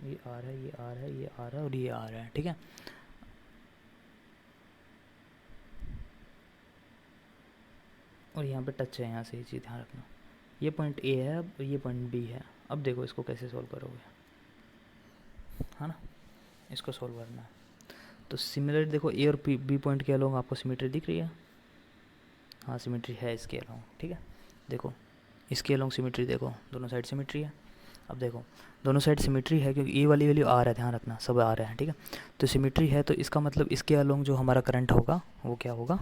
ये R है, ये R है, ये R है और ये R है। ठीक है, और यहाँ पे टच है, यहाँ से ये चीज़ ध्यान रखना। ये पॉइंट A है, अब ये पॉइंट B है। अब देखो इसको कैसे सॉल्व करोगे है ना, इसको सॉल्व करना है। तो सिमिलर देखो A और B पॉइंट के अलोंग आपको सिमेट्री दिख रही है, हाँ सिमेट्री है इसके अलोंग। ठीक है, देखो इसके अलोंग सिमेट्री, देखो दोनों साइड सिमेट्री है। अब देखो दोनों साइड सिमेट्री है क्योंकि ये वाली वैल्यू R है, ध्यान रखना सब R है। ठीक है, तो सिमेट्री है तो इसका मतलब इसके अलोंग जो हमारा करंट होगा वो क्या होगा,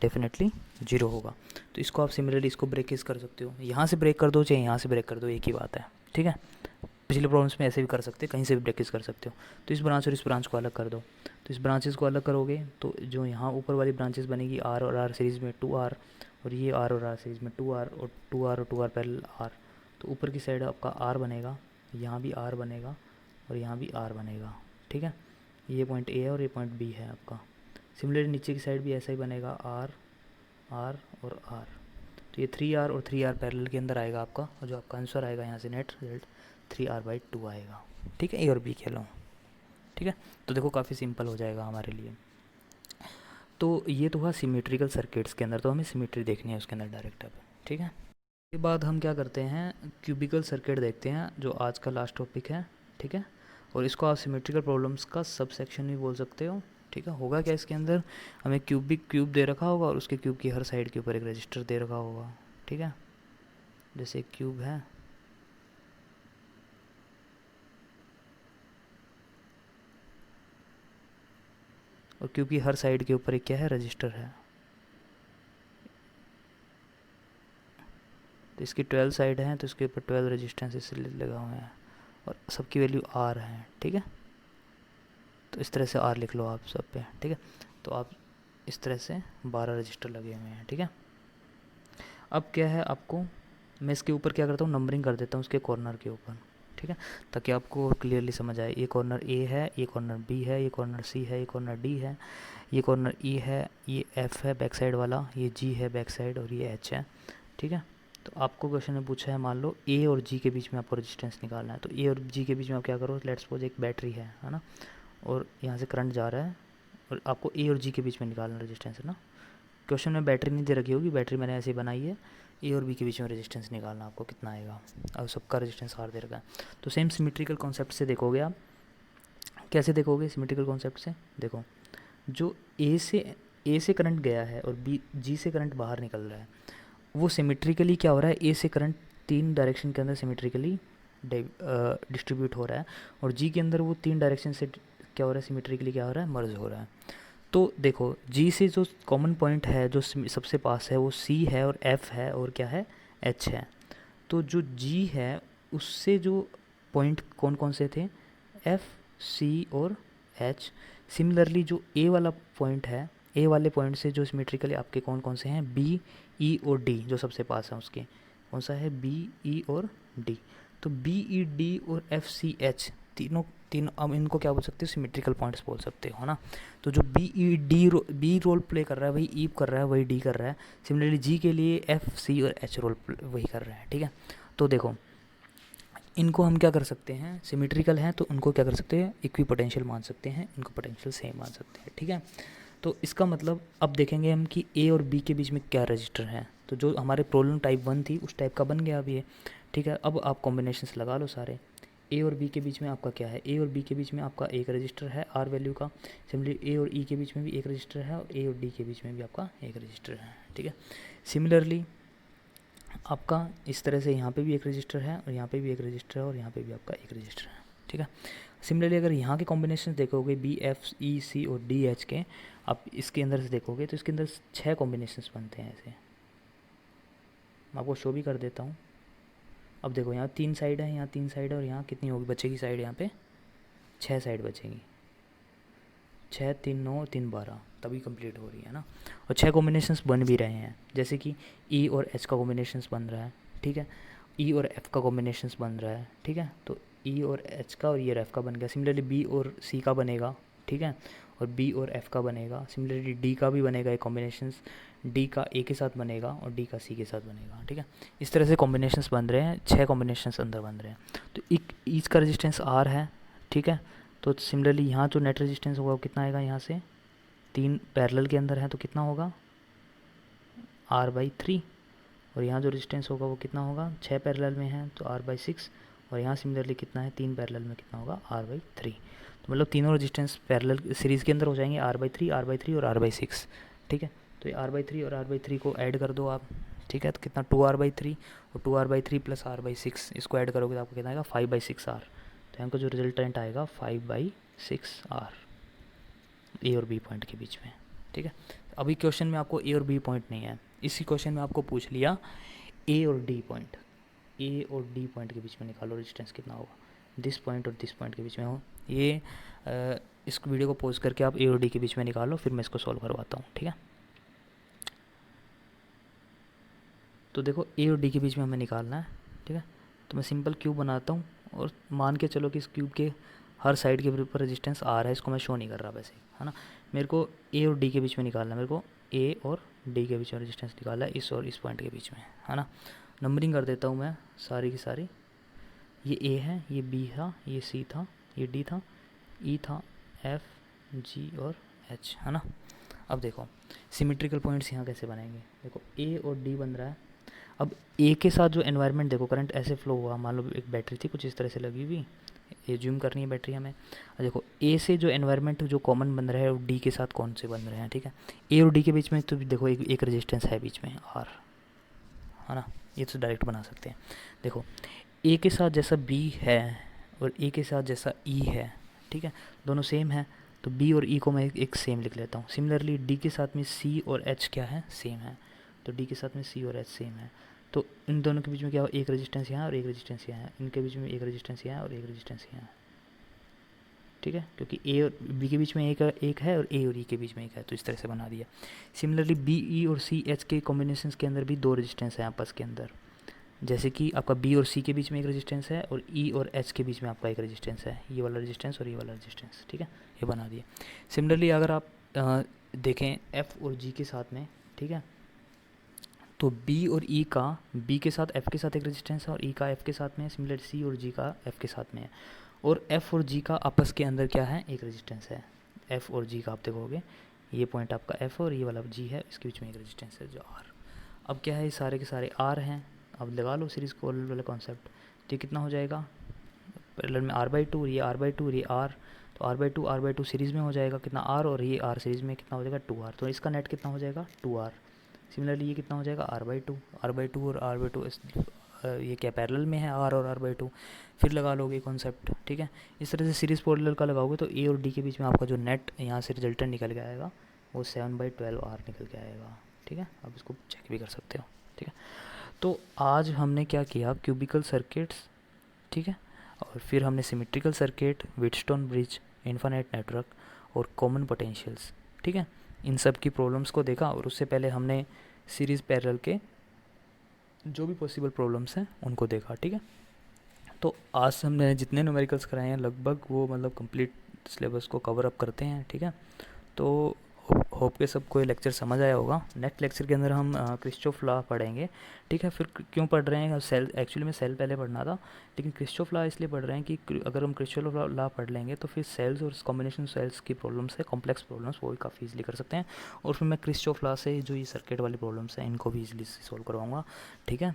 डेफिनेटली जीरो होगा। तो इसको आप सिमिलरली इसको ब्रेकेज कर सकते हो, यहाँ से ब्रेक कर दो चाहे यहाँ से ब्रेक कर दो, एक ही बात है। ठीक है, पिछले प्रॉब्लम्स में ऐसे भी कर सकते हैं, कहीं से भी ब्रेकेज कर सकते हो। तो इस ब्रांच और इस ब्रांच को अलग कर दो, तो इस ब्रांचेस को अलग करोगे तो जो यहाँ ऊपर वाली ब्रांचेस बनेगी R और R सीरीज़ में 2R, और ये R और R सीरीज़ में 2R और 2R और 2R पैरेलल R। तो ऊपर की साइड आपका R बनेगा, यहाँ भी R बनेगा और यहाँ भी R बनेगा। ठीक है, ये पॉइंट A है और ये पॉइंट B है आपका। सिमिलरली नीचे की साइड भी ऐसा ही बनेगा, R R और R। तो ये 3R और 3R पैरेलल के अंदर आएगा आपका, और जो आपका आंसर आएगा यहाँ से नेट रिजल्ट 3R/2 आएगा। ठीक है, A और B के अलोंग। ठीक है, तो देखो काफ़ी सिंपल हो जाएगा हमारे लिए। तो ये तो हुआ सिमेट्रिकल सर्किट्स के अंदर, तो हमें सिमेट्री देखनी है उसके अंदर डायरेक्ट अब। ठीक है, उसके बाद हम क्या करते हैं, क्यूबिकल सर्किट देखते हैं जो आज का लास्ट टॉपिक है। ठीक है, और इसको आप सिमेट्रिकल प्रॉब्लम्स का सब सेक्शन भी बोल सकते हो। ठीक है, होगा क्या इसके अंदर, हमें क्यूब दे रखा होगा और उसके क्यूब की हर साइड के ऊपर एक रजिस्टर दे रखा होगा। ठीक है, जैसे एक क्यूब है, और क्यूब की हर साइड के ऊपर एक क्या है, रजिस्टर है। तो इसकी 12 साइड हैं तो इसके ऊपर 12 रजिस्टेंस इसलिए लगा हुए हैं और सबकी वैल्यू R है। ठीक है, तो इस तरह से R लिख लो आप सब पे। ठीक है, तो आप इस तरह से 12 रजिस्टर लगे हुए हैं। ठीक है, अब क्या है आपको, मैं इसके ऊपर क्या करता हूँ, नंबरिंग कर देता हूँ उसके कॉर्नर के ऊपर। ठीक है, ताकि आपको क्लियरली समझ आए, ये कॉर्नर A है, ये कॉर्नर B है, ये कॉर्नर C है, ये कॉर्नर D है, ये कॉर्नर E है, ये F है बैक साइड वाला, ये G है बैक साइड और ये H है। ठीक है, तो आपको क्वेश्चन में पूछा है, मान लो A और G के बीच में आपको रेजिस्टेंस निकालना है। तो A और G के बीच में आप क्या करो, लेट्स सपोज एक बैटरी है ना, और यहाँ से करंट जा रहा है और आपको A और G के बीच में निकालना रेजिस्टेंस है ना। क्वेश्चन में बैटरी नहीं दे रखी होगी, बैटरी मैंने ऐसे ही बनाई है। A और B के बीच में रेजिस्टेंस निकालना आपको कितना आएगा, और सबका रेजिस्टेंस R दे रखा है। तो सेम सिमेट्रिकल कॉन्सेप्ट से देखोगे आप कैसे देखोगे सिमेट्रिकल कॉन्सेप्ट से? देखो, जो ए से करंट गया है और बी जी से करंट बाहर निकल रहा है, वो सिमेट्रिकली क्या हो रहा है, ए से करंट 3 डायरेक्शन के अंदर सिमेट्रिकली डिस्ट्रीब्यूट हो रहा है, और जी के अंदर वो 3 डायरेक्शन से क्या हो रहा है, सिमेट्रिकली क्या हो रहा है, मर्ज हो रहा है। तो देखो, जी से जो कॉमन पॉइंट है जो सबसे पास है वो सी है और एफ है और क्या है, एच है। तो जो जी है उससे जो पॉइंट कौन कौन से थे, एफ, सी और एच। सिमिलरली जो ए वाला पॉइंट है, ए वाले पॉइंट से जो सिमेट्रिकली आपके कौन कौन से हैं, बी, ई और डी जो सबसे पास है उसके, कौन सा है, बी, ई और डी। तो बी, ई, डी और एफ, सी, एच तीनों अब इनको क्या बोल सकते हो, सिमेट्रिकल पॉइंट्स बोल सकते हो, है ना। तो जो बी, ई, डी बी रोल प्ले कर रहा है वही ई कर रहा है, वही डी कर रहा है। सिमिलरली जी के लिए एफ, सी और एच रोल वही कर रहा है, ठीक है। तो देखो, इनको हम क्या कर सकते हैं, सिमेट्रिकल हैं तो उनको क्या कर सकते हैं, इक्वी पोटेंशियल मान सकते हैं, इनको पोटेंशियल सेम मान सकते हैं, ठीक है। तो इसका मतलब अब देखेंगे हम कि ए और बी के बीच में क्या रजिस्टर है। तो जो हमारे प्रॉब्लम टाइप 1 थी उस टाइप का बन गया अभी ये, ठीक है। अब आप कॉम्बिनेशंस लगा लो सारे। ए और बी के बीच में आपका क्या है, ए और बी के बीच में आपका एक रजिस्टर है आर वैल्यू का। सिमिलरली ए और ई के बीच में भी एक रजिस्टर है और ए और डी के बीच में भी आपका एक रजिस्टर है, ठीक है। सिमिलरली आपका इस तरह से यहाँ पे भी एक रजिस्टर है और यहाँ पे भी एक रजिस्टर है और यहाँ पे भी आपका एक रजिस्टर है, ठीक है। सिमिलरली अगर यहाँ के कॉम्बिनेशन देखोगे बी, एफ, ई, सी और डी, एच के, आप इसके अंदर से देखोगे तो इसके अंदर 6 कॉम्बिनेशंस बनते हैं ऐसे। मैं आपको शो भी कर देता हूँ। अब देखो, यहाँ 3 साइड है, यहाँ 3 साइड है और यहाँ कितनी होगी बचेगी साइड, यहाँ पे 6 साइड बचेगी। 6, 3, 9, 3, 12 तभी कंप्लीट हो रही है ना। और 6 कॉम्बिनेशंस बन भी रहे हैं, जैसे कि ई और एच का कॉम्बिनेशंस बन रहा है, ठीक है। ई और एफ का कॉम्बिनेशंस बन रहा है, ठीक है। तो ई और एच का और ई और एफ का बन गया। सिमिलरली बी और सी का बनेगा, ठीक है, और बी और एफ का बनेगा। सिमिलरली डी का भी बनेगा एक कॉम्बिनेशंस, डी का ए के साथ बनेगा और डी का सी के साथ बनेगा, ठीक है। इस तरह से कॉम्बिनेशंस बन रहे हैं, 6 कॉम्बिनेशंस अंदर बन रहे हैं। तो ईच का रेजिस्टेंस आर है, ठीक है। तो सिमिलरली यहाँ जो नेट रेजिस्टेंस होगा वो कितना आएगा, यहाँ से 3 पैरेलल के अंदर है तो कितना होगा, R/3। और यहाँ जो रेजिस्टेंस होगा वो कितना होगा, 6 पैरेलल में है तो R/6। और यहाँ सिमिलरली कितना है, 3 पैरेलल में कितना होगा, R/3। तो मतलब तीनों रेजिस्टेंस पैरेलल सीरीज़ के अंदर हो जाएंगे, R/3, R/3 और R/6, ठीक है। तो ये R/3 और R/3 को ऐड कर दो आप, ठीक है। तो कितना, 2R/3 और 2R/3 प्लस R/6 इसको ऐड करोगे तो आपको कितना आएगा, 5/6R। तो यहाँ का जो रिजल्टेंट आएगा 5/6R ए और बी पॉइंट के बीच में, ठीक है। अभी क्वेश्चन में आपको ए और बी पॉइंट नहीं है, इसी क्वेश्चन में आपको पूछ लिया ए और डी पॉइंट। ए और डी पॉइंट के बीच में निकालो रेजिस्टेंस कितना होगा, दिस पॉइंट और दिस पॉइंट के बीच में हो। ये इस वीडियो को पॉज करके आप ए और डी के बीच में निकालो, फिर मैं इसको सॉल्व करवाता हूँ, ठीक है। तो देखो, ए और डी के बीच में हमें निकालना है, ठीक है। तो मैं सिंपल क्यूब बनाता हूँ और मान के चलो कि इस क्यूब के हर साइड के ऊपर रेजिस्टेंस आ रहा है, इसको मैं शो नहीं कर रहा वैसे, है ना। मेरे को ए और डी के बीच में निकालना है, मेरे को ए और डी के बीच में रेजिस्टेंस निकालना है, इस और इस पॉइंट के बीच में, है ना। नंबरिंग कर देता हूँ मैं सारी की सारी। ये ए है, ये बी था, ये सी था, ये डी था, ई था, एफ, जी और एच, है ना। अब देखो सिमेट्रिकल पॉइंट्स यहाँ कैसे बनेंगे। देखो, ए और डी बन रहा है। अब ए के साथ जो एनवायरनमेंट, देखो करंट ऐसे फ्लो हुआ, मान लो एक बैटरी थी कुछ इस तरह से लगी हुई, ये जूम करनी है बैटरी हमें। देखो, ए से जो एनवायरनमेंट जो कॉमन बन रहा है वो डी के साथ कौन से बन रहे हैं, ठीक है। ए और डी के बीच में तो देखो एक रेजिस्टेंस है बीच में, आर, है ना। ये तो डायरेक्ट बना सकते हैं। देखो, ए के साथ जैसा बी है और ए के साथ जैसा ई है, ठीक है, दोनों सेम है, तो बी और ई को मैं एक सेम लिख लेता हूँ। सिमिलरली डी के साथ में सी और एच क्या है, सेम है, तो डी के साथ में सी और एच सेम है। तो इन दोनों के बीच में क्या हो, एक रेजिस्टेंस यहाँ और एक रेजिस्टेंस यहाँ है, इनके बीच में एक रेजिस्टेंस यहाँ और एक रेजिस्टेंस यहाँ, ठीक है, क्योंकि ए और बी के बीच में एक है और ए और ई के बीच में एक है, तो इस तरह से बना दिया। सिमिलरली बी, ई और सी, एच के कॉम्बिनेशंस के अंदर भी 2 रेजिस्टेंस हैं आपस के अंदर, जैसे कि आपका बी और सी के बीच में एक रेजिस्टेंस है और ई और एच के बीच में आपका एक रेजिस्टेंस है, ये वाला रेजिस्टेंस और ये वाला रेजिस्टेंस, ठीक है, ये बना दिए। सिमिलरली अगर आप देखें एफ और जी के साथ में, ठीक है, तो बी और ई का बी के साथ एफ के साथ एक रेजिस्टेंस है और ई का एफ के साथ में है। सिमिलर सी और जी का एफ के साथ में है, और एफ और जी का आपस के अंदर क्या है, एक रेजिस्टेंस है। एफ और जी का आप देखोगे, ये पॉइंट आपका एफ और ये वाला जी है, इसके बीच में एक रेजिस्टेंस है जो आर। अब क्या है, ये सारे के सारे आर हैं। अब लगा लो सीरीज़ कोएफिशिएंट वाला कॉन्सेप्ट, तो कितना हो जाएगा, पैरेलल में R/2, ये R/2, ये R, तो R/2 सीरीज़ में हो जाएगा कितना R, और ये R सीरीज़ में कितना हो जाएगा 2R, तो इसका नेट कितना हो जाएगा 2R। सिमिलरली ये कितना हो जाएगा R/2 और R/2 ये क्या पैरेलल में है R और R/2, फिर लगा लोगे कॉन्सेप्ट, ठीक है। इस तरह से सीरीज़ पैरेलल का लगाओगे तो A और D के बीच में आपका जो नेट यहाँ से रिजल्टेंट निकल के आएगा वो 7/12R निकल के आएगा, ठीक है। आप इसको चेक भी कर सकते हो, ठीक है। तो आज हमने क्या किया, क्यूबिकल सर्किट्स, ठीक है, और फिर हमने symmetrical circuit, Wheatstone bridge, infinite network और कॉमन पोटेंशियल्स, ठीक है, इन सब की प्रॉब्लम्स को देखा। और उससे पहले हमने सीरीज़ पैरेलल के जो भी पॉसिबल प्रॉब्लम्स हैं उनको देखा, ठीक है। तो आज हमने जितने न्यूमेरिकल्स कराए हैं लगभग वो मतलब कंप्लीट सिलेबस को कवर अप करते हैं, ठीक है। तो होप के सबको ये लेक्चर समझ आया होगा। नेक्स्ट लेक्चर के अंदर हम क्रिस्चॉफ लॉ पढ़ेंगे, ठीक है। फिर क्यों पढ़ रहे हैं, सेल एक्चुअली में सेल पहले पढ़ना था, लेकिन क्रिस्चॉफ लॉ इसलिए पढ़ रहे हैं कि अगर हम क्रिस्चॉफ लॉ पढ़ लेंगे तो फिर सेल्स और कॉम्बिनेशन सेल्स की प्रॉब्लम्स है, कॉम्प्लेक्स प्रॉब्लम्स, वो भी काफ़ी ईजिली कर सकते हैं। और फिर मैं क्रिस्चॉफ लॉ से जो ये सर्किट वाली प्रॉब्लम्स हैं इनको भी ईजिली सॉल्व करवाऊँगा, ठीक है।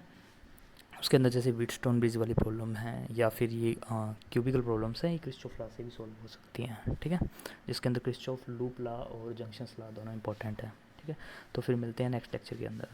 उसके अंदर जैसे व्हीटस्टोन ब्रिज वाली प्रॉब्लम है या फिर ये क्यूबिकल प्रॉब्लम्स हैं, ये क्रिस्चॉफ लॉ से भी सॉल्व हो सकती हैं, ठीक है। जिसके अंदर क्रिस्चॉफ लूप लॉ और जंक्शंस लॉ दोनों इंपॉर्टेंट है, ठीक है। तो फिर मिलते हैं नेक्स्ट लेक्चर के अंदर।